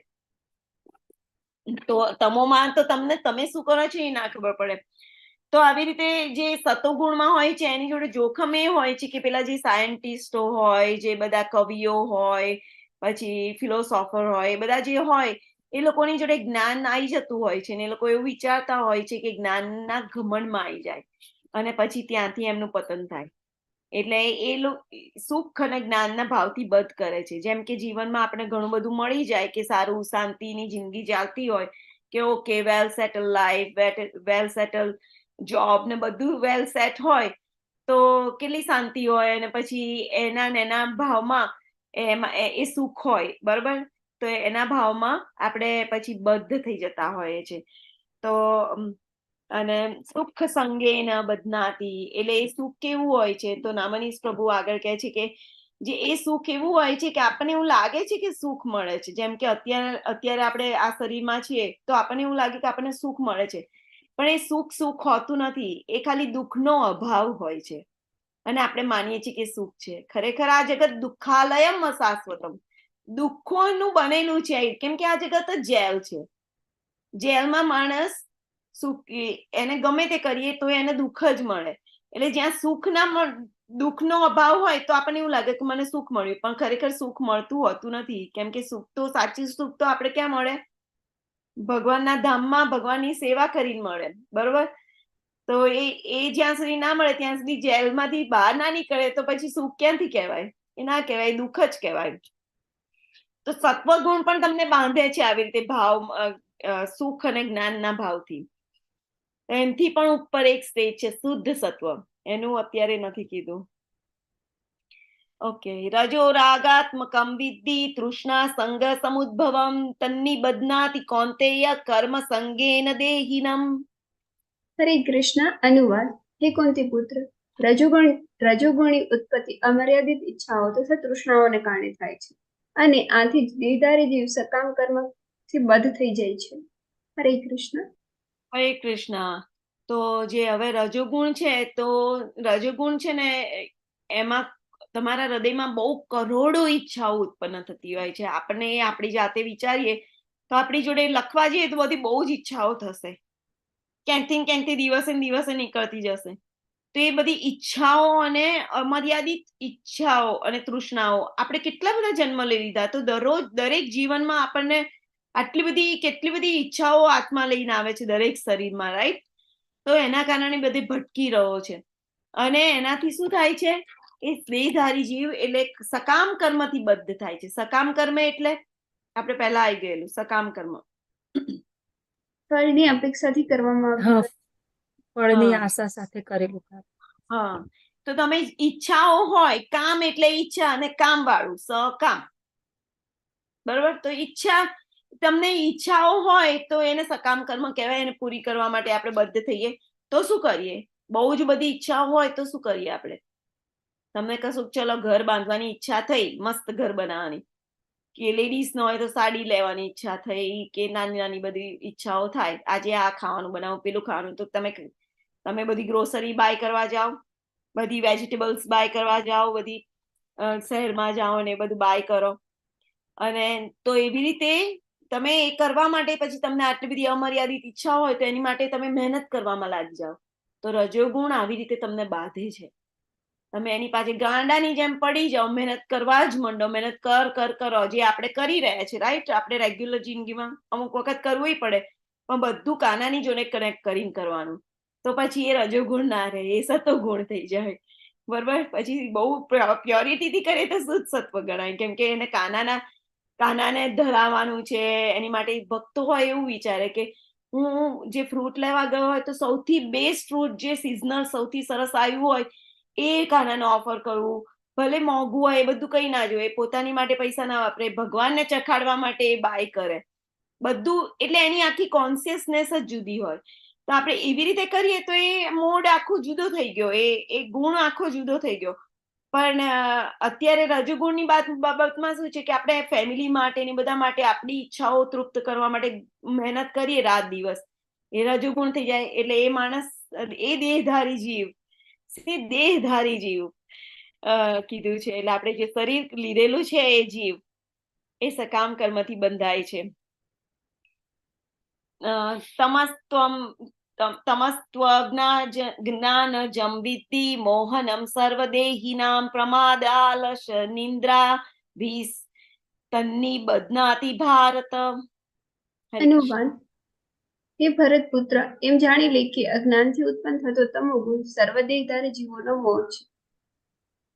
તો તમોમાં તો તમે શું કરો છો એ ના ખબર પડે. તો આવી રીતે જે સતોગુણમાં હોય છે એની જોડે જોખમ એ હોય છે કે પેલા જે સાયન્ટિસ્ટો હોય, જે બધા કવિઓ હોય, પછી ફિલોસોફર હોય, બધા જે હોય એ લોકોની જોડે જ્ઞાન આવી જતું હોય છે ને એ લોકો એવું વિચારતા હોય છે કે જ્ઞાનના ઘમંડમાં આવી જાય અને પછી ત્યાંથી એમનું પતન થાય. એટલે એ સુખ અને જ્ઞાનના ભાવથી બદ્ધ કરે છે. જેમ કે જીવનમાં આપણે ઘણું બધું મળી જાય કે સારું, શાંતિની જિંદગી ચાલતી હોય કે ઓકે, વેલ સેટલ લાઈફ, વેલ સેટલ જોબ ને બધું વેલ સેટ હોય તો કેટલી શાંતિ હોય, અને પછી એના ભાવમાં એ સુખ હોય, બરોબર. તો એના ભાવમાં આપણે પછી બદ્ધ થઈ જતા હોઈએ છે. તો અને સુખ સંગેન બધનાતિ, એટલે એ સુખ કેવું હોય છે? તો નામનીશ પ્રભુ આગળ કહે છે કે જે એ સુખ એવું હોય છે કે આપણને એવું લાગે છે કે સુખ મળે છે. જેમ કે અત્યારે આપણે આ શરીરમાં છીએ તો આપણને એવું લાગે કે આપણને સુખ મળે છે, પણ એ સુખ હોતું નથી. એ ખાલી દુઃખનો અભાવ હોય છે અને આપણે માનીએ છીએ કે સુખ છે. ખરેખર આ જગત દુઃખાલયમ અશાશ્વતમ, દુઃખોનું બનેલું છે. કેમ કે આ જગત જ જેલ છે. જેલમાં માણસ સુખ, એને ગમે તે કરીએ તો એને દુઃખ જ મળે. એટલે જ્યાં દુઃખનો અભાવ હોય તો આપણને એવું લાગે કે મને સુખ મળ્યું, પણ ખરેખર સુખ મળતું હોતું નથી. કેમ કે સુખ તો, સાચું સુખ તો આપણે ક્યાં મળે? ભગવાનના ધામમાં ભગવાનની સેવા કરીને મળે, બરોબર. તો એ જ્યાં સુધી ના મળે ત્યાં સુધી જેલમાંથી બહાર ના નીકળે તો પછી સુખ ક્યાંથી કહેવાય? એ ના કહેવાય, દુઃખ જ કહેવાય. તો સત્વગુણ પણ તમને બાંધે છે આવી રીતે ભાવ, સુખ અને જ્ઞાનના ભાવથી. એનથી પણ ઉપર એક સ્ટેજ છે શુદ્ધ સત્વ, એનું અત્યારે નથી કીધું. ઓકે, રજો રાગાત્મકમ વિદ્ધિ તૃષ્ણા સંગ સમુદ્ભવમ તન્ની બધનાતિ કૌંતેય કર્મ સંગેન દેહિનમ. હરે કૃષ્ણ. અનુવાદ. હે કુંતી પુત્ર, રજોગુણી ઉત્પત્તિ અમર્યાદિત ઈચ્છાઓ તથા તૃષ્ણાઓને કારણે થાય છે, અને આથી જ દેહધારી જીવ સકામ કર્મથી બદ્ધ થઈ જાય છે. હરે કૃષ્ણ. હરે કૃષ્ણ. તો જે હવે રજોગુણ છે, તો રજોગુણ છે ને એમાં તમારા હૃદયમાં બહુ કરોડો ઈચ્છાઓ ઉત્પન્ન થતી હોય છે. આપણને આપણી જાતે વિચારીએ તો આપણી જોડે લખવા જઈએ તો બધી બહુ જ ઈચ્છાઓ થશે. ક્યાંકથી દિવસે ને દિવસે નીકળતી જશે. તો એ બધી ઈચ્છાઓ અને અમર્યાદિત ઈચ્છાઓ અને તૃષ્ણાઓ આપણે કેટલા બધા જન્મ લઈ લીધા. તો દરેક જીવનમાં આપણને કેટલી બધી ઈચ્છાઓ હાથમાં લઈને આવે છે દરેક શરીરમાં, રાઈટ? તો એના કારણે બધે ભટકી રહ્યો છે. અને એનાથી શું થાય છે? એ દેહધારી જીવ એટલે સકામ કર્મથી બદ્ધ થાય છે. સકામ કર્મ એટલે આપણે પહેલા આવી ગયેલું સકામ કર્મ, ફળની અપેક્ષાથી કરવામાં આવતું ફળની હા. આશા સાથે કરેલું કામ. હા, તો તમે ઈચ્છાઓ હોય, કામ એટલે ઈચ્છા અને કામ વાળું સકામ, બરોબર? તો તમને ઈચ્છાઓ હોય તો એને સકામ કર્મ કહેવાય. એને પૂરી કરવા માટે આપણે બદ્ધ થઈએ તો શું કરીએ? બહુ જ બધી ઈચ્છાઓ હોય તો શું કરીએ આપણે? તમને કશું ચલો ઘર બાંધવાની ઈચ્છા થઈ, મસ્ત ઘર બનાવવાની, કે લેડીઝ નો હોય તો સાડી લેવાની ઈચ્છા થઈ, કે નાની નાની બધી ઈચ્છાઓ થાય. આજે આ ખાવાનું બનાવું, પેલું ખાવાનું, તો તમે બધી ગ્રોસરી બાય કરવા જાઓ, બધી વેજીટેબલ્સ બાય કરવા જાઓ, બધી શહેરમાં જાઓ ને બધું બાય કરો. અને તો એવી રીતે તમે એ કરવા માટે પછી તમને આટલી બધી અમર્યાદિત ઈચ્છા હોય તો એની માટે તમે મહેનત કરવામાં લાગી જાઓ. તો રજોગુણ આવી રીતે તમને બાંધે છે. તમે એની પાછળ ગાંડાની જેમ પડી જાઓ, મહેનત કરવા જ માંડો, મહેનત કરો, જે આપણે કરી રહ્યા છે, રાઈટ? આપણે રેગ્યુલર જિંદગીમાં અમુક વખત કરવું પડે, પણ બધું કાનાની જોડે કનેક્ટ કરીને કરવાનું. તો પછી એ રજોગુણ ના રહે, એ સતોગુણ થઈ જાય, બરોબર? પછી બહુ પ્યોરિટીથી કરે તો શુદ્ધ સત્વ ગણાય, કેમ કે એને કાનાને ધરાવવાનું છે. એની માટે ભક્તો હોય એવું વિચારે કે હું જે ફ્રૂટ લેવા ગયો હોય તો સૌથી બેસ્ટ ફ્રૂટ જે સિઝનલ સૌથી સરસ આવ્યું હોય એ કાનાને ઓફર કરવું, ભલે મોંઘું હોય, એ બધું કઈ ના જોઈએ. પોતાની માટે પૈસા ના વાપરે, ભગવાનને ચખાડવા માટે એ બાય કરે બધું. એટલે એની આખી કોન્શિયસનેસ જ જુદી હોય. તો આપણે એવી રીતે કરીએ તો એ મોડ આખો જુદો થઈ ગયો, એ ગુણ આખો જુદો થઈ ગયો. પણ અત્યારે રજોગુણની બાબતમાં શું છે કે આપણે ફેમિલી માટે ને બધા માટે આપણી ઈચ્છાઓ તૃપ્ત કરવા માટે મહેનત કરીએ રાત દિવસ, એ રજોગુણ થઈ જાય. એટલે એ માણસ, એ દેહધારી જીવ કીધું છે. એટલે આપણે જે શરીર લીધેલું છે એ જીવ એ સકામ કર્મથી બંધાય છે. જ્ઞાન જમ વિદ્ધિ મોહનમ સર્વદેહિનામ પ્રમાદાલશ નિંદ્રા ભીસ તન્ની બદનાતિ ભારત. અનુવાદ. હે ભરત પુત્ર, એમ જાણી લે કે અજ્ઞાનથી ઉત્પન્ન થતો તમોગુણ સર્વદેહધારી જીવોનો મોહ છે.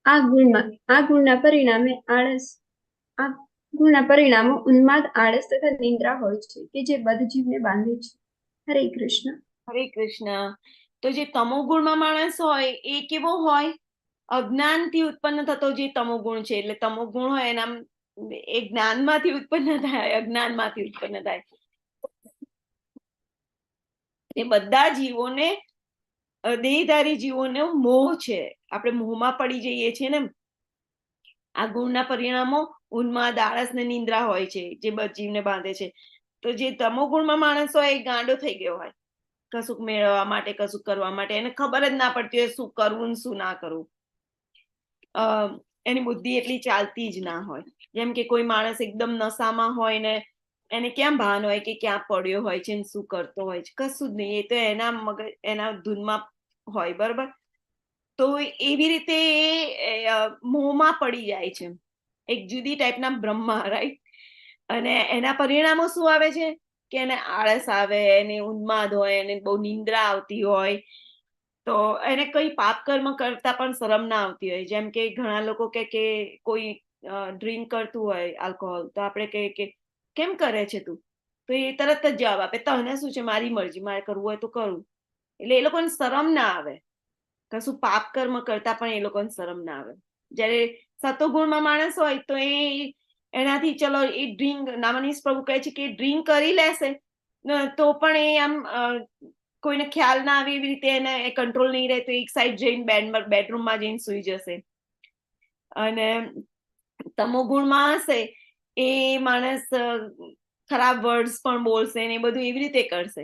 આ ગુણના પરિણામો ઉન્માદ, આળસ તથા નિંદ્રા હોય છે, કે જે બધ જીવને બાંધે છે. હરે કૃષ્ણ. હરે કૃષ્ણ. તો જે તમોગુણમાં માણસ હોય એ કેવો હોય? અજ્ઞાનથી ઉત્પન્ન થતો જે તમોગુણ છે. એટલે તમોગુણ હોય એના એ જ્ઞાનમાંથી ઉત્પન્ન થાય, અજ્ઞાનમાંથી ઉત્પન્ન થાય. એ બધા જીવોને, દેહધારી જીવોનો મોહ છે. આપણે મોહમાં પડી જઈએ છીએ ને. આ ગુણના પરિણામો ઉન્માદ, આળસ ને નિંદ્રા હોય છે, જે જીવને બાંધે છે. તો જે તમોગુણમાં માણસ હોય એ ગાંડો થઈ ગયો હોય, કશુંક મેળવવા માટે, કશુંક કરવા માટે. એને ખબર જ ના પડતી હોય શું કરવું ને શું ના કરવું. એની બુદ્ધિ એટલી ચાલતી જ ના હોય. જેમ કે કોઈ માણસ એકદમ નશામાં હોય ને એને ક્યાં ભાન હોય કે ક્યાં પડ્યો હોય છે ને શું કરતો હોય છે? કશું જ નહીં. એ તો એના ધૂનમાં હોય, બરોબર? તો એવી રીતે મોહમાં પડી જાય છે, એક જુદી ટાઈપના બ્રહ્મા, રાઈટ? અને એના પરિણામો શું આવે છે કે એને આળસ આવે, એને ઉન્માદ હોય, એને બહુ નિંદ્રા આવતી હોય. તો એને કઈ પાપ કર્મ કરતા પણ શરમ ના આવતી હોય. જેમ કે ઘણા લોકો કે કોઈ ડ્રિંક કરતું હોય આલ્કોહોલ, તો આપણે કહીએ કે કેમ કરે છે તું? તો એ તરત જ જવાબ આપે, તને શું છે, મારી મરજી, મારે કરવું હોય તો કરું. એટલે એ લોકોને શરમ ના આવે, કશું પાપ કર્મ કરતા પણ એ લોકોને શરમ ના આવે. જ્યારે સતોગુણમાં માણસ હોય તો એનાથી ચલો એ ડ્રિંક, નામાનીશ પ્રભુ કહે છે કે ડ્રિંક કરી લેશે તો પણ એ આમ કોઈને ખ્યાલ ના આવે એવી રીતે એને કંટ્રોલ નહીં રહે, તો એક સાઈડ જઈને બેડરૂમમાં જઈને સુઈ જશે. અને તમોગુણમાં હશે એ માણસ ખરાબ વર્ડ્સ પણ બોલશે ને એ બધું એવી રીતે કરશે.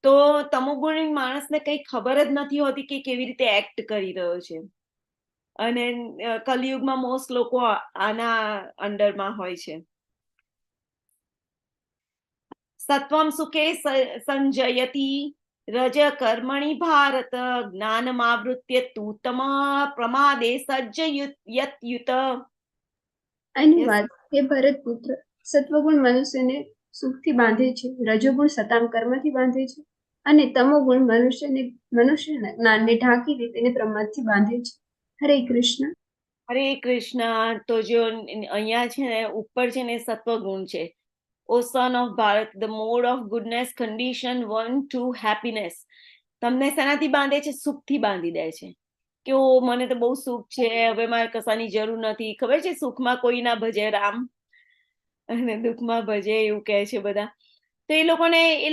તો તમોગુણી માણસને કઈ ખબર જ નથી હોતી કે કેવી રીતે એક્ટ કરી રહ્યો છે. અને કલિયુગમાં મોસ્ટ લોકો આના અંડરમાં હોય છે. સત્વમ સુખે સંજયતી રજ કર્મણિ ભારત જ્ઞાનમાવૃત્ય તું તમઃ પ્રમાદે સજ્જયત્યુત. અનુવાદ: હે ભરત પુત્ર, સત્વગુણ મનુષ્યને સુખથી બાંધે છે, રજોગુણ સતામ કર્મથી બાંધે છે અને તમોગુણ મનુષ્યના જ્ઞાનને ઢાંકી દે તેને પ્રમાદથી બાંધે છે. હરે કૃષ્ણ. હરે કૃષ્ણ. તો જો અહીંયા છે ને ઉપર છે ને સત્વગુણ છે. O son of Bharat, the mode of goodness condition one to happiness. તમને શેનાથી બાંધે છે? સુખથી બાંધી દે છે કે ઓ મને તો બહુ સુખ છે, હવે મારે કશાની જરૂર નથી. ખબર છે, સુખમાં કોઈ ના ભજે રામ અને દુઃખમાં ભજે, એવું કહે છે બધા. તો એ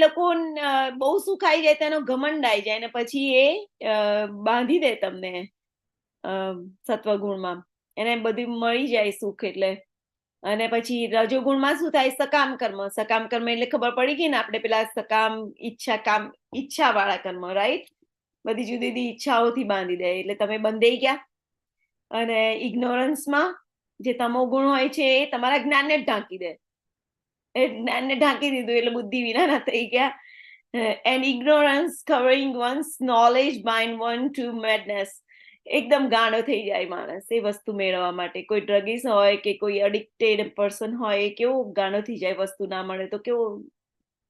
લોકો બહુ સુખ આવી જાય તેનો ઘમંડ આવી જાય ને પછી એ બાંધી દે તમને સત્વગુણમાં. એને બધું મળી જાય સુખ એટલે. અને પછી રજોગુણમાં શું થાય? સકામ કર્મ. સકામ કર્મ એટલે ખબર પડી ગઈ ને આપણે, પેલા સકામ ઈચ્છા વાળા કર્મ, રાઈટ? બધી જુદી જુદી ઈચ્છાઓથી બાંધી દે એટલે તમે બંધાઈ ગયા. અને ઇગ્નોરન્સમાં જે તમો ગુણ હોય છે એ તમારા જ્ઞાનને જ ઢાંકી દે. એ જ્ઞાનને ઢાંકી દીધું એટલે બુદ્ધિ વિનાના થઈ ગયા. And ignorance covering one's knowledge bind one to madness. એકદમ ગાંડો થઈ જાય માણસ એ વસ્તુ મેળવવા માટે. કોઈ ડ્રગીસ હોય કે કોઈ એડિક્ટેડ પર્સન હોય, એ કેવો ગાંડો થઈ જાય, વસ્તુ ના મળે તો કેવો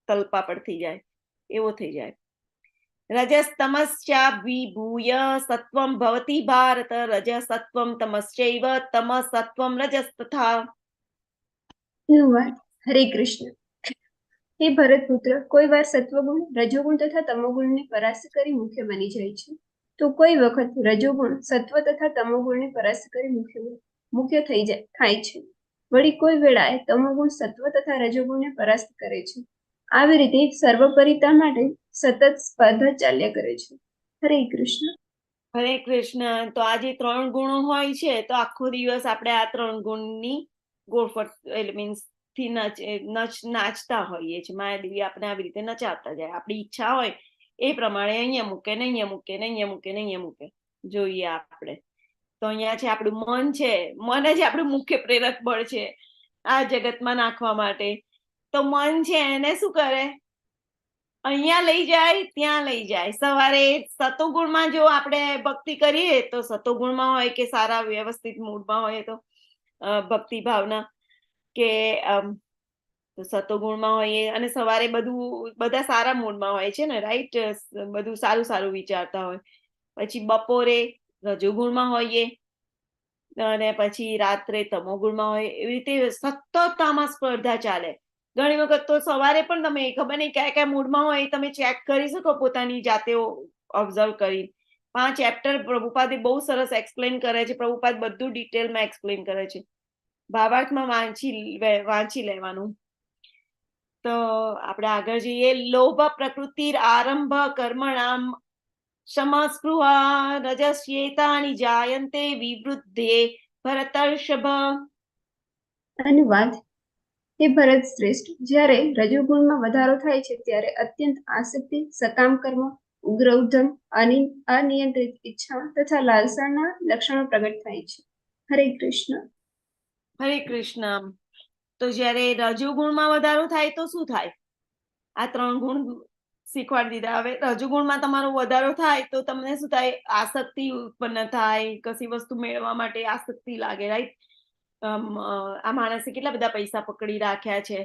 તલપાપડ થઈ જાય, એવો થઈ જાય. રજસ્તમશ્ચા વિભૂય સત્વમ ભવતિ ભારત રજસત્વમ તમશ્ચૈવ તમસત્વમ રજસ્તથા. અનુવાદ: હરે કૃષ્ણ. હે ભરત પુત્ર, કોઈ વાર સત્વગુણ રજોગુણ તથા તમોગુણને પરાસ્ત કરી મુખ્ય બની જાય છે, તો કોઈ વખત રજોગુણ સત્વ તથા તમોગુણને પરાસ્ત કરી મુખ્ય થાય છે. વળી કોઈ વેળાએ તમોગુણ સત્વ તથા રજોગુણને પરાસ્ત કરે છે. આવી રીતે સર્વોપરિતા માટે સતત સ્પર્ધા ચાલ્યા કરે છે. હરે કૃષ્ણ. હરે કૃષ્ણ. તો આ જે 3 ગુણો હોય છે, તો આખો દિવસ આપણે આ 3 ગુણની ગોળફટ એટલે મીન્સ થી નાચતા હોઈએ છીએ. માયાદેવી આપણે આવી રીતે નચાવતા જાય. આપણી ઈચ્છા હોય એ પ્રમાણે અહીંયા મૂકે ને અહીંયા મૂકે ને અહીંયા મૂકે ને અહીંયા મૂકે. જોઈએ આપણે તો અહીંયા છે આપણું મન છે. મન જ આપણું મુખ્ય પ્રેરક બળ છે આ જગતમાં નાખવા માટે. તો મન છે એને શું કરે? અહીંયા લઈ જાય, ત્યાં લઈ જાય. સવારે સતોગુણમાં જો આપણે ભક્તિ કરીએ તો સતોગુણમાં હોય કે સારા વ્યવસ્થિત મૂડમાં હોય તો ભક્તિ ભાવના કે સતોગુણમાં હોઈએ અને સવારે બધા સારા મૂડમાં હોય છે ને, રાઈટ? બધું સારું સારું વિચારતા હોય. પછી બપોરે રજોગુણમાં હોઈએ અને પછી રાત્રે તમોગુણમાં હોય. એવી રીતે સતત આમાં સ્પર્ધા ચાલે. ઘણી વખત તો સવારે પણ તમે ખબર નહીં કયા મૂડમાં હોય તમે ચેક કરી શકો પોતાની જાતે ઓબ્ઝર્વ કરી. 5 ચેપ્ટર પ્રભુપાદે બહુ સરસ એક્સપ્લેન કરે છે. પ્રભુપાદ બધું ડિટેલમાં એક્સપ્લેન કરે છે. ભાવાર્થમાં વાંચી લેવાનું. તો આપણે આગળ જઈએ. લોભ પ્રકૃતિ આરંભ કર્મણામ શમસ્પૃહા રજસ્યેતાની જાયન્તે વિવૃદ્ધે ભરતર્ષભ. અનુવાદ: હે ભરત શ્રેષ્ઠ, જ્યારે રજોગુણમાં વધારો થાય છે ત્યારે અત્યંત આસક્તિ, સકામ કર્મ, ઉગ્ર ઉદ્યમ, અનિયંત્રિત ઈચ્છા તથા લાલસાના લક્ષણો પ્રગટ થાય છે. હરે કૃષ્ણ. હરે કૃષ્ણ. તો જ્યારે રજોગુણમાં વધારો થાય તો શું થાય? આ 3 ગુણ શીખવાડી દીધા. હવે રજોગુણમાં તમારો વધારો થાય તો તમને શું થાય? આસક્તિ ઉત્પન્ન થાય. કશી વસ્તુ મેળવવા માટે આસક્તિ લાગે, રાઈટ? આ માણસે કેટલા બધા પૈસા પકડી રાખ્યા છે,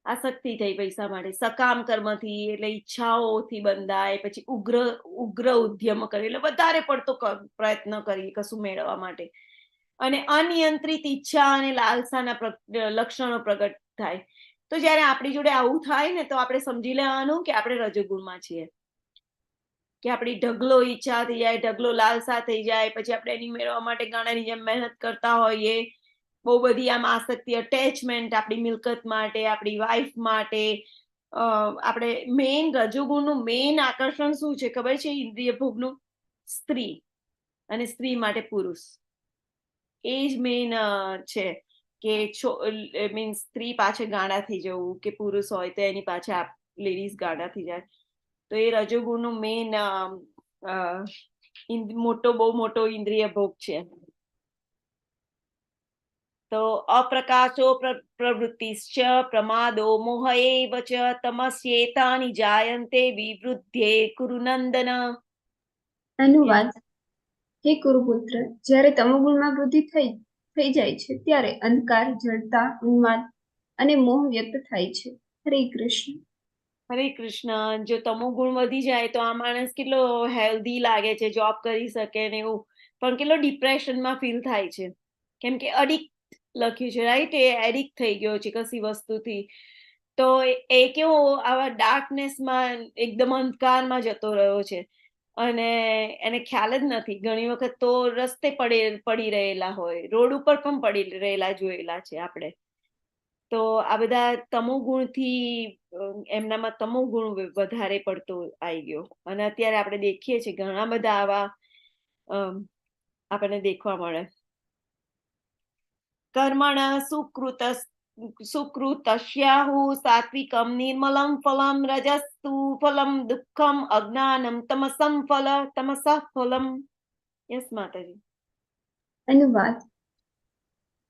આસક્તિ થઈ પૈસા માટે. સકામ કર્મથી એટલે ઈચ્છાઓથી બંધાય. પછી ઉગ્ર ઉદ્યમ કરે એટલે વધારે પડતો પ્રયત્ન કરી કશું મેળવવા માટે. અને અનિયંત્રિત ઈચ્છા અને લાલસાના લક્ષણો પ્રગટ થાય. તો જ્યારે આપણી જોડે આવું થાય ને તો આપણે સમજી લેવાનું કે આપણે રજોગુણમાં છીએ, કે આપણી ઢગલો ઈચ્છા થઈ જાય, ઢગલો લાલસા થઈ જાય. પછી આપણે એની મેળવવા માટે ગાણાની જેમ મહેનત કરતા હોઈએ. બહુ બધી આમ આસક્તિ, અટેચમેન્ટ આપણી મિલકત માટે, આપણી વાઈફ માટે. આપણે મેઇન રજોગુણનું મેઇન આકર્ષણ શું છે ખબર છે? ઇન્દ્રિય ભોગનું સ્ત્રી, અને સ્ત્રી માટે પુરુષ. એ જ મેઇન છે કે મીન્સ સ્ત્રી પાછળ ગાંડા થઈ જવું, કે પુરુષ હોય તો એની પાછળ લેડીઝ ગાંડા થઈ જાય. તો એ રજોગુણનું મેઇન બહુ મોટો ઇન્દ્રિય ભોગ છે. તો અપ્રકાશો પ્રવૃત્તિશ્ચ પ્રમાદો મોહ એવ ચ તમસ્યેતાની જાયન્તે વિવૃદ્ધ્યે કુરુ નંદન. અનુવાદ. હે કુરુપુત્ર, જ્યારે તમોગુણમાં વૃદ્ધિ થઈ જાય છે ત્યારે અંધકાર, જડતા, ઉન્માદ અને મોહ વ્યક્ત થાય છે. હરે કૃષ્ણ. હરે કૃષ્ણ. જો તમો ગુણ વધી જાય તો આ માણસ કેટલો હેલ્ધી લાગે છે, જોબ કરી શકે ને એવું, પણ કેટલો ડિપ્રેશનમાં ફીલ થાય છે, કેમ કે અડિક્ટ લખ્યું છે, રાઈટ? એ એડિક્ટ થઈ ગયો છે કશી વસ્તુથી. તો એ કેવો આવા ડાર્કનેસમાં એકદમ અંધકારમાં જતો રહ્યો છે અને એને ખ્યાલ જ નથી. ઘણી વખત તો રસ્તે પડી રહેલા હોય, રોડ ઉપર પણ પડી રહેલા જોયેલા છે આપણે. તો આ બધા તમો ગુણથી એમનામાં તમો ગુણ વધારે પડતો આવી ગયો. અને અત્યારે આપણે દેખીએ છીએ ઘણા બધા આવા આપણને દેખવા મળે. કર્મણ સુકૃતસ્યાહુ સાત્વિકમ નિર્મલમ ફલમ રજસ્તુ ફલમ દુઃખમ અજ્ઞાનમ તમસમ તમસઃ ફલમ. યસ માતાજી. અનુવાદ.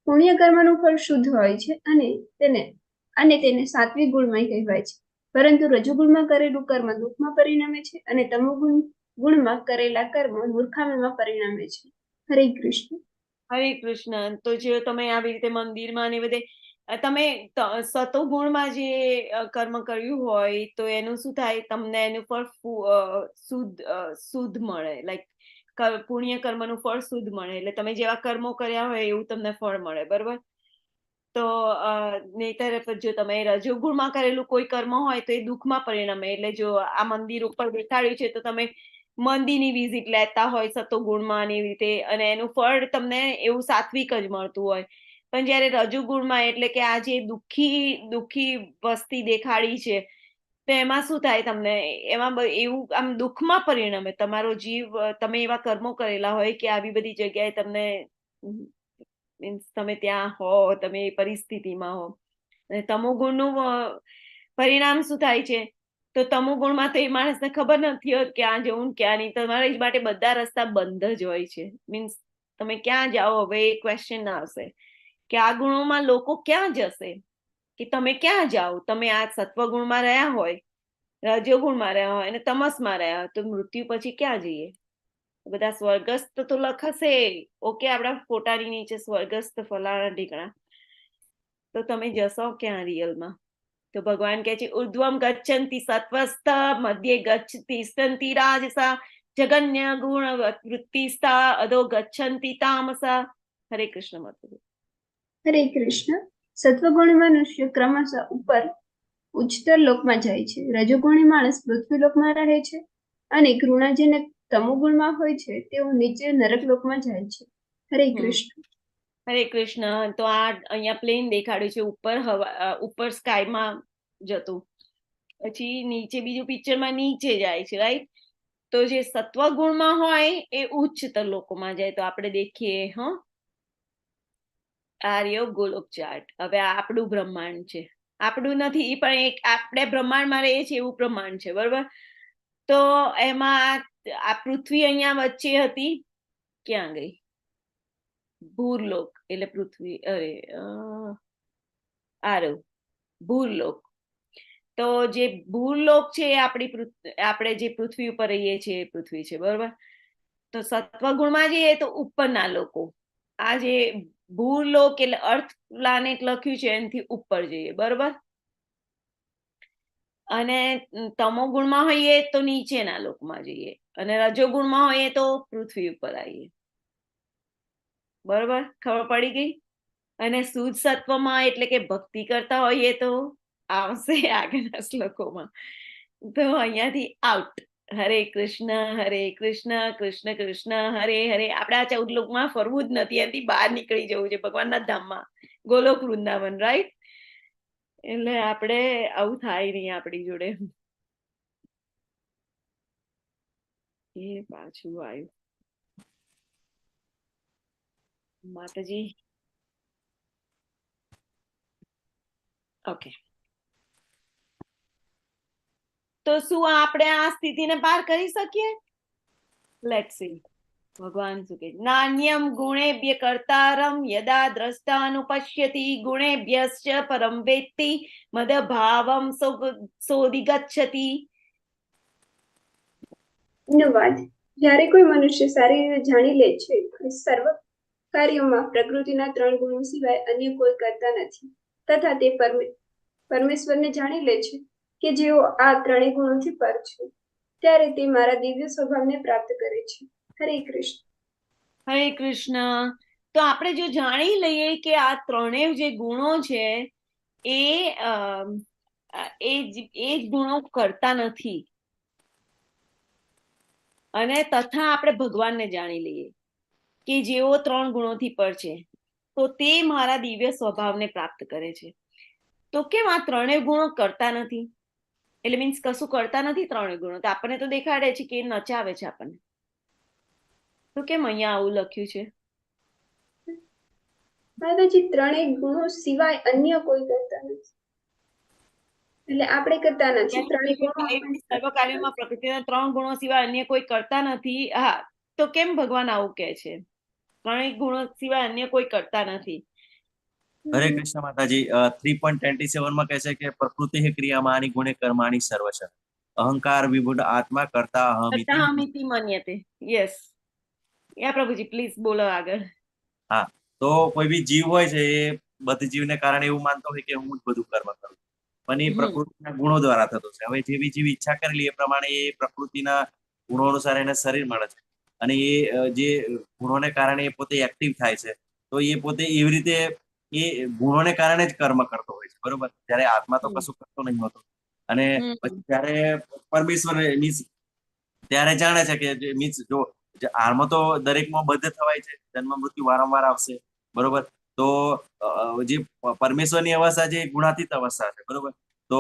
પુણ્ય કર્મનું ફળ શુદ્ધ હોય છે અને તેને સાત્વિક ગુણમય કહેવાય છે. પરંતુ રજોગુણમાં કરેલું કર્મ દુઃખમાં પરિણમે છે અને ગુણમાં કરેલા કર્મ મૂર્ખામીમાં પરિણમે છે. હરે કૃષ્ણ. હરે કૃષ્ણ. તો જો તમે આવી રીતે મંદિરમાં ને બધે તમે સતોગુણમાં જે કર્મ કર્યું હોય તો એનું શું થાય? તમને એનું ફળ શુદ્ધ મળે. લાઈક પુણ્ય કર્મનું ફળ શુદ્ધ મળે. એટલે તમે જેવા કર્મો કર્યા હોય એવું તમને ફળ મળે, બરોબર? તો નહીતર જો તમે રજોગુણમાં કરેલું કોઈ કર્મ હોય તો એ દુઃખમાં પરિણમે. એટલે જો આ મંદિર ઉપર દેખાડ્યું છે તો તમે મંદિરની વિઝિટ લેતા હોય સતોગુણમાં એવી રીતે, અને એનું ફળ તમને એવું સાત્વિક જ મળતું હોય. પણ જયારે રજોગુણમાં, એટલે કે આ જે દુઃખી વસ્તી દેખાડી છે, તો એમાં શું થાય? તમને એમાં એવું આમ દુઃખમાં પરિણમે. તમારો જીવ, તમે એવા કર્મો કરેલા હોય કે આવી બધી જગ્યાએ તમને મીન્સ તમે ત્યાં હો, તમે એ પરિસ્થિતિમાં હો, અને તમોગુણનું પરિણામ શું થાય છે? તો તમોગુણમાં તો એ માણસને ખબર નથી હોત ક્યાં જવું ક્યાં નહીં. તમારા માટે બધા રસ્તા બંધ જ હોય છે. મીન્સ તમે ક્યાં જાઓ? હવે એ ક્વેશ્ચન આવશે કે આ ગુણોમાં લોકો ક્યાં જશે, કે તમે ક્યાં જાઓ? તમે આ સત્વગુણમાં રહ્યા હોય, રજોગુણમાં રહ્યા હોય અને તમસમાં રહ્યા હોય, તો મૃત્યુ પછી ક્યાં જઈએ? બધા સ્વર્ગસ્થ તો લખશે, ઓકે, આપણા ફોટાની નીચે સ્વર્ગસ્થ ફલાણા ઢીકણા, તો તમે જશો ક્યાં રિયલમાં? તો ભગવાન કહે છે ઉર્ધ્વમ ગચ્છન્તિ સત્વસ્થ, મધ્યે ગચ્છતિ સ્તંતિ રાજસા, જગન્ય ગુણ વૃત્તિસ્તા અધો ગચ્છન્તિ તામસા. હરે કૃષ્ણ માતાજી. હરે કૃષ્ણ. સત્વગુણી મનુષ્ય ક્રમશઃ ઉપર ઉચ્ચતર લોકમાં જાય છે. રજોગુણી માણસ પૃથ્વી લોકમાં રહે છે અને ઘૃણા જેને તમોગુણમાં હોય છે તેઓ નીચે નરક લોકમાં જાય છે. હરે કૃષ્ણ. હરે કૃષ્ણ. તો આ અહીંયા પ્લેન દેખાડ્યું છે, ઉપર સ્કાયમાં જતું, પછી નીચે બીજું પિક્ચરમાં નીચે જાય છે, રાઈટ? તો જે સત્વગુણમાં હોય એ ઉચ્ચતર લોકોમાં જાય. તો આપણે દેખીએ, આ રહ્યો ગોલોક ચાર્ટ. હવે આ આપણું બ્રહ્માંડ છે, આપણું નથી પણ એક આપણે બ્રહ્માંડમાં રહીએ છીએ એવું બ્રહ્માંડ છે, બરોબર? તો એમાં આ પૃથ્વી અહીંયા વચ્ચે હતી, ક્યાં ગઈ? ભૂરલોક એટલે પૃથ્વી, ભૂરલોક. તો જે ભૂરલોક છે એ આપણે જે પૃથ્વી ઉપર રહીએ છીએ એ પૃથ્વી છે, બરોબર? તો સત્વગુણમાં જઈએ તો ઉપરના લોકો. આ જે ભૂરલોક એટલે અર્થ પ્લાનેટ લખ્યું છે એનાથી ઉપર જઈએ, બરોબર? અને તમો ગુણમાં હોઈએ તો નીચેના લોકમાં જઈએ, અને રજોગુણમાં હોઈએ તો પૃથ્વી ઉપર આવીએ, બરોબર? ખબર પડી ગઈ? અને શુદ્ધ સત્વમાં એટલે કે ભક્તિ કરતા હોઈએ તો આવશે આગળના શ્લોકોમાં. તો અહીંયાથી આઉટ. હરે કૃષ્ણ કૃષ્ણ કૃષ્ણ હરે હરે. આપણે આ 14 લોકમાં ફરવું જ નથી, એનાથી બહાર નીકળી જવું છે ભગવાનના ધામમાં, ગોલોક વૃંદાવન, રાઈટ? એટલે આપણે આવું થાય નહીં આપણી જોડે. એ પાછું આવ્યું માતાજી. ઓકે, તો શું આપણે આ સ્થિતિને પાર કરી શકીએ? Let's see. ભગવાન શું કે નાન્યમ ગુણેભ્ય કર્તારમ યદા દ્રષ્ટાનુપશ્યતિ ગુણેભ્યશ્ચ પરમ વેત્તિ મદભાવમ સોધિગચ્છતિ. અનુવાદ. જ્યારે કોઈ મનુષ્ય સારી રીતે જાણી લે છે કે સર્વ કાર્યોમાં પ્રકૃતિના 3 ગુણો સિવાય અન્ય કોઈ કરતા નથી તથા તે પરમેશ્વરને જાણી લે છે કે જેઓ આ 3 ગુણોથી પર છે, ત્યારે તે મારા દિવ્ય સ્વભાવને પ્રાપ્ત કરે છે. હરે કૃષ્ણ. હરે કૃષ્ણ. તો આપણે જો જાણી લઈએ કે આ ત્રણેય જે ગુણો છે એ જ ગુણો કરતા નથી, અને તથા આપણે ભગવાનને જાણી લઈએ કે જેઓ 3 ગુણોથી પર છે, તો તે મારા દિવ્ય સ્વભાવને પ્રાપ્ત કરે છે. તો કેમ આ 3 ગુણો કરતા નથી? એટલે મીન્સ કશું કરતા નથી 3 ગુણો, તો આપણને તો દેખાડે છે કે નચાવે છે આપણને. તો કેમ અહીંયા આવું લખ્યું છે? માતાજી 3 ગુણો સિવાય અન્ય કોઈ કરતા નથી, એટલે આપણે કરતા નથી. 3 ગુણો સર્વ કાર્યોમાં પ્રકૃતિના 3 ગુણો સિવાય અન્ય કોઈ કરતા નથી. હા, તો કેમ ભગવાન આવું કહે છે? 3 ગુણો સિવાય અન્ય કોઈ કરતા નથી. હરે કૃષ્ણ માતાજી. 3.27 માં કહે છે કે પ્રકૃતિ ક્રિયામાની ગુણે કર્માણી સર્વશ અહંકાર વિભૂત આત્મા કરતા અહમિતિ મન્યતે. યસ, યા પ્રભુજી પ્લીઝ બોલો આગળ. હા, તો કોઈ બી જીવ હોય છે એ બધી જીવને કારણે એવું માનતો હોય કે હું જ બધું કર્મ કરું, પણ એ પ્રકૃતિના ગુણો દ્વારા થતો છે. હવે જેવી જીવ ઈચ્છા કરેલી એ પ્રમાણે એ પ્રકૃતિના ગુણો અનુસાર એને શરીર મળે છે, અને એ જે ગુણોને કારણે એ પોતે એક્ટિવ થાય છે, તો એ પોતે એવી રીતે એ ગુણોને કારણે જ કર્મ કરતો હોય છે, બરોબર. જ્યારે આત્મા તો કશું કરતો નહીં હોતો, અને પછી ત્યારે પરમેશ્વર મીન્સ ત્યારે જાણે છે કે મીન્સ જો હાલમાં તો દરેકમાં બધે થવાય છે, જન્મ મૃત્યુ વારંવાર આવશે, બરોબર. તો જે પરમેશ્વરની અવસ્થા છે એ ગુણાતીત અવસ્થા છે, બરોબર. તો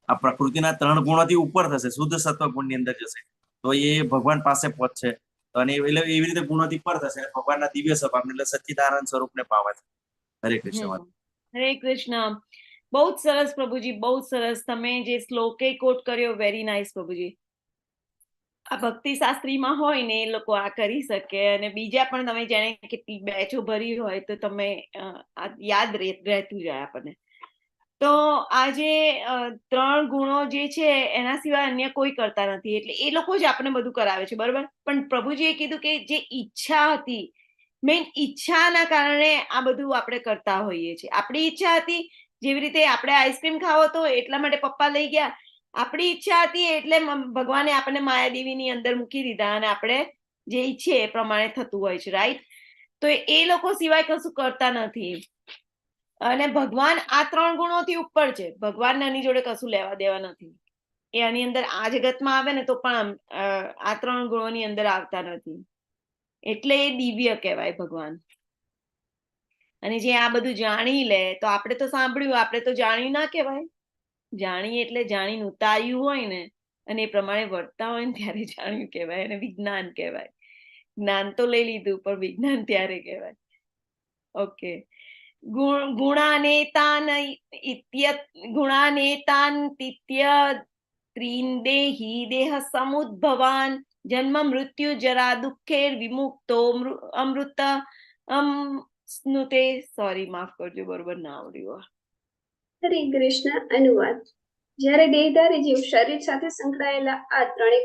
આ પ્રકૃતિના 3 ગુણોથી ઉપર થશે, શુદ્ધ સત્વ ગુણની અંદર જશે, તો એ ભગવાન પાસે પહોંચશે, અને એટલે એવી રીતે ગુણોથી પર થશે, ભગવાનના દિવ્ય સ્વભાવ એટલે સચ્ચિદાનંદ સ્વરૂપને પામે છે. હરે કૃષ્ણ. હરે કૃષ્ણ. બહુ જ સરસ પ્રભુજી, બહુ જ સરસ. તમે જે શ્લોકે કોટ કર્યો, વેરી નાઇસ પ્રભુજી. આ ભક્તિ શાસ્ત્રીમાં હોય ને એ લોકો આ કરી શકે, અને બીજા પણ તમે જેને કેટલી બેચો ભરી હોય તો તમે યાદ રહેતું જાય આપણને. તો આ જે 3 ગુણો જે છે એના સિવાય અન્ય કોઈ કરતા નથી, એટલે એ લોકો જ આપણને બધું કરાવે છે, બરોબર. પણ પ્રભુજીએ કીધું કે જે ઈચ્છા હતી, મેઇન ઈચ્છાના કારણે આ બધું આપણે કરતા હોઈએ છીએ. આપણી ઈચ્છા હતી, જેવી રીતે આપણે આઈસ્ક્રીમ ખાવો તો એટલા માટે પપ્પા લઈ ગયા, આપણી ઈચ્છા હતી એટલે ભગવાને આપણને માયાદેવીની અંદર મૂકી દીધા, અને આપણે જે ઈચ્છીએ એ પ્રમાણે થતું હોય છે, રાઈટ. તો એ લોકો સિવાય કશું કરતા નથી, અને ભગવાન આ 3 ગુણોથી ઉપર છે. ભગવાનને આની જોડે કશું લેવા દેવા નથી. એ આની અંદર આ જગતમાં આવે ને તો પણ આ 3 ગુણોની અંદર આવતા નથી, એટલે એ દિવ્ય કહેવાય ભગવાન. અને જે આ બધું જાણી લે, તો આપણે તો સાંભળ્યું, આપણે તો જાણ્યું ના કહેવાય. જાણીએ એટલે જાણીને ઉતાર્યું હોય ને, અને એ પ્રમાણે વર્તતા હોય ને ત્યારે જાણ્યું કહેવાય, અને વિજ્ઞાન કહેવાય. જ્ઞાન તો લઈ લીધું, પણ વિજ્ઞાન ત્યારે કહેવાય. ઓકે. ગુણાનેતાન ત્રીન્દેહી દેહ સમુદ્ભવાન જન્મ મૃત્યુ જરા દુઃખેર વિમુક્તો અમૃત સ્નુતે. સોરી, માફ કરજો, બરોબર ના આવડ્યું. હરે કૃષ્ણ. અનુવાદ. જ્યારે દેહધારી જીવ શરીર સાથે સંકળાયેલા આ 3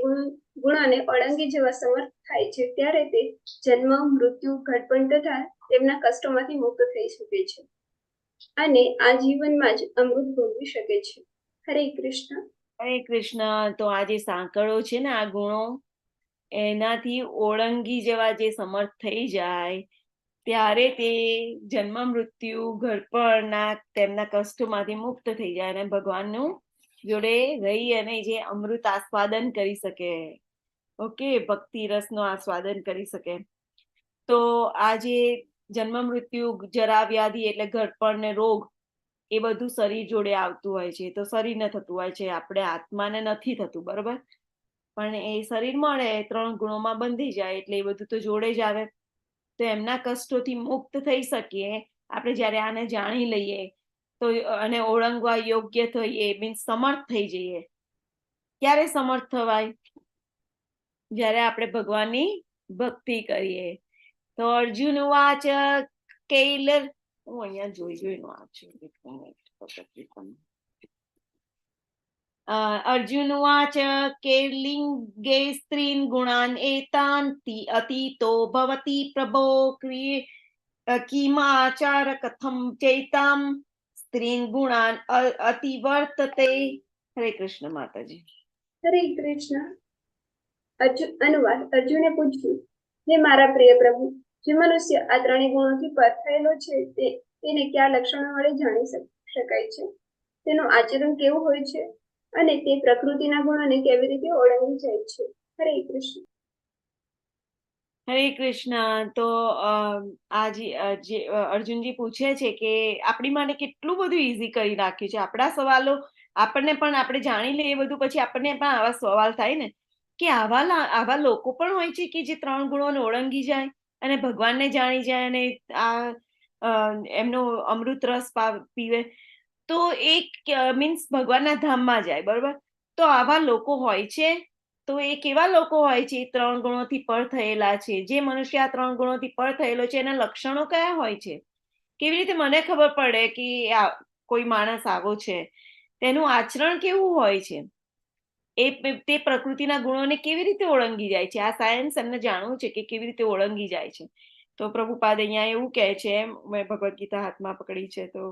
ગુણોને ઓળંગી જવા સમર્થ થાય છે, ત્યારે તે જન્મ મૃત્યુ ઘડપણ તથા તેમના કષ્ટોમાંથી મુક્ત થઈ શકે છે, અને આ જીવનમાં જ અમૃત ભોગવી શકે છે. હરે કૃષ્ણ. હરે કૃષ્ણ. તો આ જે સાંકળો છે ને, આ ગુણો, એનાથી ઓળંગી જવા જે સમર્થ થઈ જાય, ત્યારે તે જન્મ મૃત્યુ ઘડપણના તેમના કષ્ટોમાંથી મુક્ત થઈ જાય, અને ભગવાનનું જોડે રહી અને જે અમૃત આસ્વાદન કરી શકે. ઓકે, ભક્તિ રસનો આસ્વાદન કરી શકે. તો આ જે જન્મ મૃત્યુ જરા વ્યાધિ એટલે ઘડપણ ને રોગ, એ બધું શરીર જોડે આવતું હોય છે, તો શરીરને થતું હોય છે, આપણે આત્માને નથી થતું, બરોબર. પણ એ શરીર મળે, 3 ગુણોમાં બંધી જાય એટલે એ બધું તો જોડે જ આવે. તો એમના કષ્ટોથી મુક્ત થઈ શકીએ આપણે જ્યારે આને જાણી લઈએ, તો અને ઓળંગવા યોગ્ય થઈએ, મીન્સ સમર્થ થઈ જઈએ. ક્યારે સમર્થ થવાય? જ્યારે આપણે ભગવાનની ભક્તિ કરીએ. તો અર્જુન વાચ કૈલ, હું અહીંયા જોઈ વાંચું. અર્જુન વાચ કૈર્લિંગે સ્ત્રીન ગુણાન એતાંતિ અતીતો ભવતી પ્રભો કિમાચાર કથમ ચૈતામ સ્ત્રીન ગુણાન અતિવર્તતે. હરે કૃષ્ણ માતાજી. હરે કૃષ્ણ. અનુવાદ. અર્જુને પૂછ્યું, હે મારા પ્રિય પ્રભુ, જે મનુષ્ય આ ત્રણેય ગુણોથી પર થયેલો છે તેને કયા લક્ષણો વડે જાણી શકાય છે? તેનું આચરણ કેવું હોય છે અને તે પ્રકૃતિના ગુણોને કેવી રીતે ઓળંગી જાય છે? હરે કૃષ્ણ. હરે કૃષ્ણ. તો જે અર્જુનજી પૂછે છે કે આપણી માટે કેટલું બધું ઈઝી કરી નાખ્યું છે. આપણા સવાલો આપણને પણ આપણે જાણી લઈએ બધું, પછી આપણને પણ આવા સવાલ થાય ને કે આવા લોકો પણ હોય છે કે જે 3 ગુણોને ઓળંગી જાય અને ભગવાનને જાણી જાય અને એમનો અમૃત રસ પીવે, તો એક મીન્સ ભગવાનના ધામમાં જાય. બરોબર? તો આવા લોકો હોય છે. તો એ કેવા લોકો હોય છે? 3 ગુણોથી પર થયેલા છે. જે મનુષ્ય આ 3 ગુણોથી પર થયેલો છે એના લક્ષણો કયા હોય છે? કેવી રીતે મને ખબર પડે કે કોઈ માણસ આવો છે? તેનું આચરણ કેવું હોય છે? તે પ્રકૃતિના ગુણોને કેવી રીતે ઓળંગી જાય છે? આ સાયન્સ એમને જાણવું છે કે કેવી રીતે ઓળંગી જાય છે. તો પ્રભુપાદ અહીંયા એવું કહે છે, મેં ભગવદ્ ગીતા હાથમાં પકડી છે, તો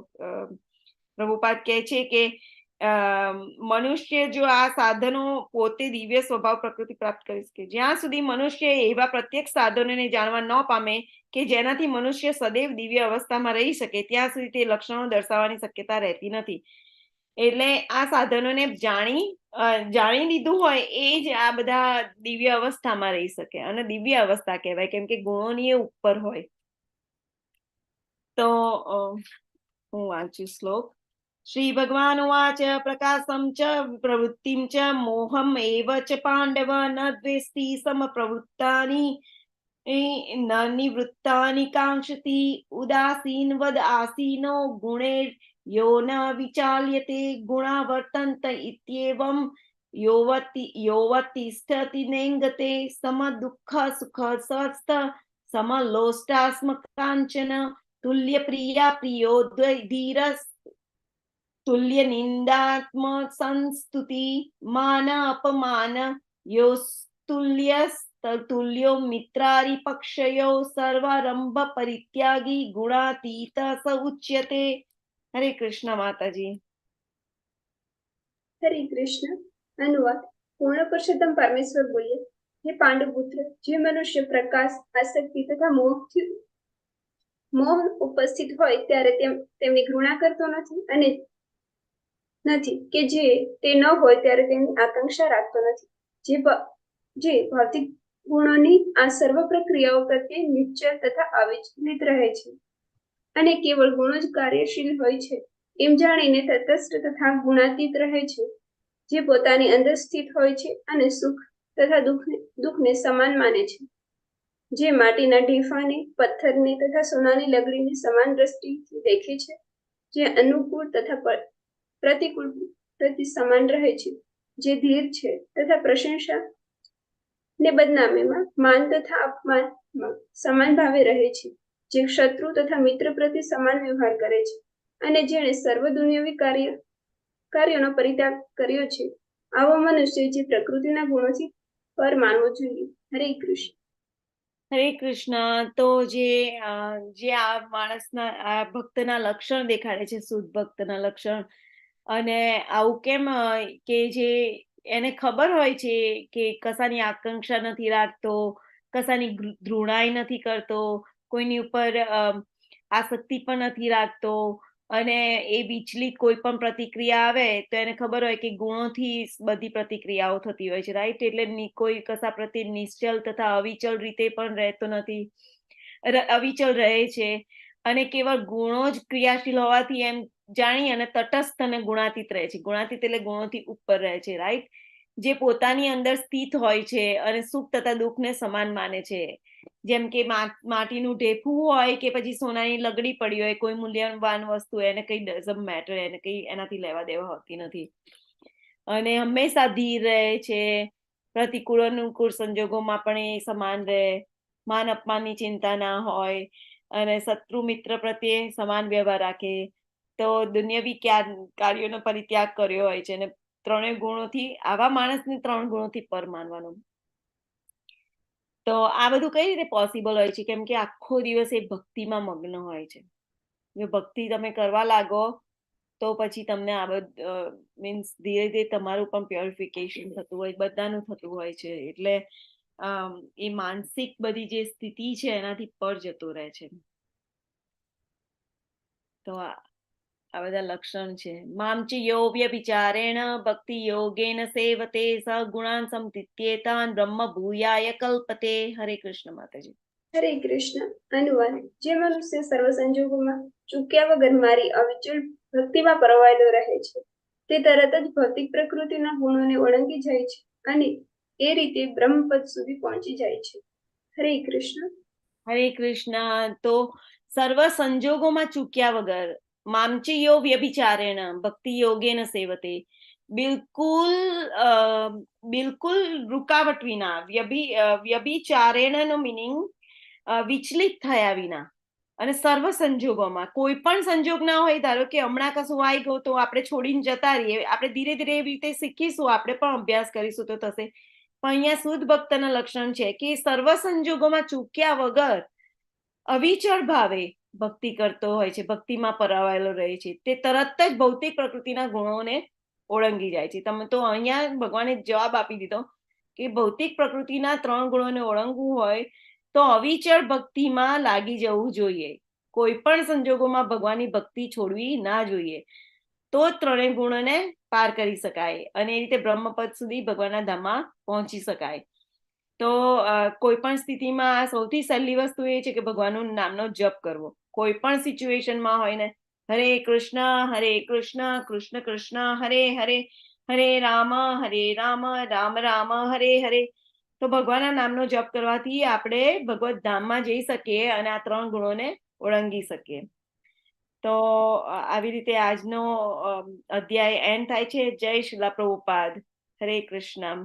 પ્રભુપાદ કહે છે કે મનુષ્ય જો આ સાધનો પોતે દિવ્ય સ્વભાવ પ્રકૃતિ પ્રાપ્ત કરી શકે, જ્યાં સુધી મનુષ્ય એવા પ્રત્યક્ષ સાધનોને જાણવા ન પામે કે જેનાથી મનુષ્ય સદૈવ દિવ્ય અવસ્થામાં રહી શકે, ત્યાં સુધી તે લક્ષણો દર્શાવવાની શક્યતા રહેતી નથી. એટલે આ સાધનોને જાણી લીધું હોય એ જ આ બધા દિવ્ય અવસ્થામાં રહી શકે, અને દિવ્ય અવસ્થા કહેવાય કેમ કે ગુણોની એ ઉપર હોય. તો હું વાંચું શ્લોક. શ્રી ભગવાન વાચ પ્રકાશમ ચ પ્રવૃત્તિમ ચ મોહમ એવ ચ પાંડવ ન દ્વેષ્ટિ સમપ્રવૃત્તાની ન નિવૃત્તાની કાંક્ષતિ ઉદાસીન વદ આસીનો ગુણે યો ન વિચાલ્યતે ગુણા વર્તંત ઇત્યેવમ યોવતિષ્ઠતિ નેંગતે સમ દુઃખ સુખ સ્વસ્થ સમલોષ્ટાસ્મ કાંચન તુલ્ય પ્રિયા પ્રિયો ધીરસ તુલ્ય નિંદાત્મ સંસ્તુતિ માન અપમાન તુલ્યો મિત્રારી પક્ષયો સર્વારંભ પરિત્યાગી ગુણાતીત સ ઉચ્યતે. હરે કૃષ્ણ માતાજી. હરે કૃષ્ણ. અનુવાદ. પૂર્ણ પુરુષોત્તમ પરમેશ્વર બોલ્યા, હે પાંડુપુત્ર, જે મનુષ્ય પ્રકાશ, આસક્તિ તથા મોહ ઉપસ્થિત હોય ત્યારે તેમની ઘૃણા કરતો નથી કે જે તે ન હોય ત્યારે તેમની આકાંક્ષા રાખતો નથી. જે ભૌતિક ગુણોની આ સર્વ પ્રક્રિયાઓ પ્રત્યે નિશ્ચળ તથા અવિચલિત રહે છે અને કેવળ ગુણો જ કાર્યશીલ હોય છે એમ જાણીને તટસ્થ તથા ગુણાતીત રહે છે. જે પોતાની અંદર સ્થિત હોય છે અને સુખ તથા દુઃખને સમાન માને છે. જે માટીના ઢેફાને, પથ્થરને તથા સોનાની લગડીને સમાન દ્રષ્ટિથી દેખે છે. જે અનુકૂળ તથા પ્રતિકૂળ પ્રતિ સમાન રહે છે. જે ધીર છે તથા પ્રશંસા ને બદનામીમાં, માન તથા અપમાનમાં સમાન ભાવે રહે છે. જે શત્રુ તથા મિત્ર પ્રતિ સમાન વ્યવહાર કરે છે અને જેણે સર્વ દુનિયાવી કાર્યોનો પરિત્યાગ કર્યો છે, આવો મનુષ્ય જે પ્રકૃતિના ગુણોથી પર માનવો જોઈએ. હરે કૃષ્ણ. હરે કૃષ્ણ. તો જે આ માણસના આ ભક્તના લક્ષણ દેખાડે છે, શુદ્ધ ભક્તના લક્ષણ, અને આવું કેમ કે જે એને ખબર હોય છે કે કશાની આકાંક્ષા નથી રાખતો, કશાની ધૃણાઈ નથી કરતો, કોઈની ઉપર આસક્તિ પણ નથી રાખતો, અને એ વિચલિત કોઈ પણ પ્રતિક્રિયા આવે તો એને ખબર હોય કે ગુણોથી બધી પ્રતિક્રિયાઓ થતી હોય છે. રાઈટ? એટલે કોઈ કશા પ્રત્યે નિશ્ચલ તથા અવિચલ રીતે પણ રહેતો નથી, અવિચલ રહે છે, અને કેવળ ગુણો જ ક્રિયાશીલ હોવાથી એમ જાણી અને તટસ્થ અને ગુણાતીત રહે છે. ગુણાતીત એટલે ગુણોથી ઉપર રહે છે. રાઈટ? જે પોતાની અંદર સ્થિત હોય છે અને સુખ તથા દુઃખને સમાન માને છે. જેમ કે માટીનું ઢેફું હોય કે પછી સોનાની લગડી પડી હોય, કોઈ મૂલ્યવાન વસ્તુ, એને કઈ ડઝન્ટ મેટર, એને કઈ એનાથી લેવા દેવા હોતી નથી, અને હંમેશા ધીર રહે છે, પ્રતિકૂળ અનુકૂળ સંજોગોમાં પણ એ સમાન રહે, માન અપમાનની ચિંતા ના હોય અને શત્રુ મિત્ર પ્રત્યે સમાન વ્યવહાર રાખે, તો દુનિયાવી કાર્યોનો પરિત્યાગ કર્યો હોય છે અને ત્રણેય ગુણોથી, આવા માણસને 3 ગુણોથી પર માનવાનું. તો આ બધું કઈ રીતે પોસિબલ હોય છે? કેમ કે આખો દિવસ એ ભક્તિમાં મગ્ન હોય છે. જો ભક્તિ તમે કરવા લાગો તો પછી તમને આ બધું મીન્સ ધીરે ધીરે તમારું પણ પ્યોરિફિકેશન થતું હોય, બધાનું થતું હોય છે. એટલે એ માનસિક બધી જે સ્થિતિ છે એનાથી પર જતો રહે છે. તો આ બધા લક્ષણ છે. મામ ચ યો વ્યભિચારેણ ભક્તિ યોગેન સેવતે સ ગુણાન સમતિત્યેતાન બ્રહ્મ ભૂયાય કલ્પતે. હરે કૃષ્ણ માતાજી. હરે કૃષ્ણ. અનુવાદ. જે મનુષ્ય સર્વ સંજોગોમાં ચૂક્યા વગર મારી અવિચળ ભક્તિમાં પરોવાયેલો રહે છે, તે તરત જ ભૌતિક પ્રકૃતિના ગુણોને ઓળંગી જાય છે અને એ રીતે બ્રહ્મપદ સુધી પહોંચી જાય છે. હરે કૃષ્ણ. હરે કૃષ્ણ. તો સર્વ સંજોગોમાં ચૂક્યા વગર, મામચીયો વ્યભિચારેણ ભક્તિ યોગેન સેવતે, બિલકુલ રૂકાવટ વિના, વ્યભિચારેણ નો મિનિંગ વિચલિત થયા વિના, અને સર્વ સંજોગોમાં, કોઈ પણ સંજોગ ના હોય, ધારો કે હમણાં કશું આવી ગયું તો આપણે છોડીને જતા રહીએ, આપણે ધીરે ધીરે એવી રીતે શીખીશું, આપણે પણ અભ્યાસ કરીશું તો થશે. પણ અહીંયા શુદ્ધ ભક્તના લક્ષણ છે કે સર્વ સંજોગોમાં ચૂક્યા વગર અવિચળ ભાવે ભક્તિ કરતો હોય છે, ભક્તિમાં પરાવાયેલો રહે છે, તે તરત જ ભૌતિક પ્રકૃતિના ગુણોને ઓળંગી જાય છે. તમે તો અહીંયા ભગવાને જવાબ આપી દીધો કે ભૌતિક પ્રકૃતિના 3 ગુણોને ઓળંગવું હોય તો અવિચળ ભક્તિમાં લાગી જવું જોઈએ. કોઈ પણ સંજોગોમાં ભગવાનની ભક્તિ છોડવી ના જોઈએ, તો જ 3 ગુણોને પાર કરી શકાય અને એ રીતે બ્રહ્મપદ સુધી ભગવાનના ધામમાં પહોંચી શકાય. તો કોઈ પણ સ્થિતિમાં આ સૌથી સહેલી વસ્તુ એ છે કે ભગવાનનું નામનો જપ કરવો, કોઈ પણ સિચ્યુએશનમાં હોય ને. હરે કૃષ્ણ કૃષ્ણ કૃષ્ણ હરે હરે, હરે રામ રામ રામ હરે હરે. તો ભગવાનના નામનો જપ કરવાથી આપણે ભગવત ધામમાં જઈ શકીએ અને આ 3 ગુણોને ઓળંગી શકીએ. તો આવી રીતે આજનો અધ્યાય એન્ડ થાય છે. જય શ્રીલા પ્રભુપાદ. હરે કૃષ્ણ.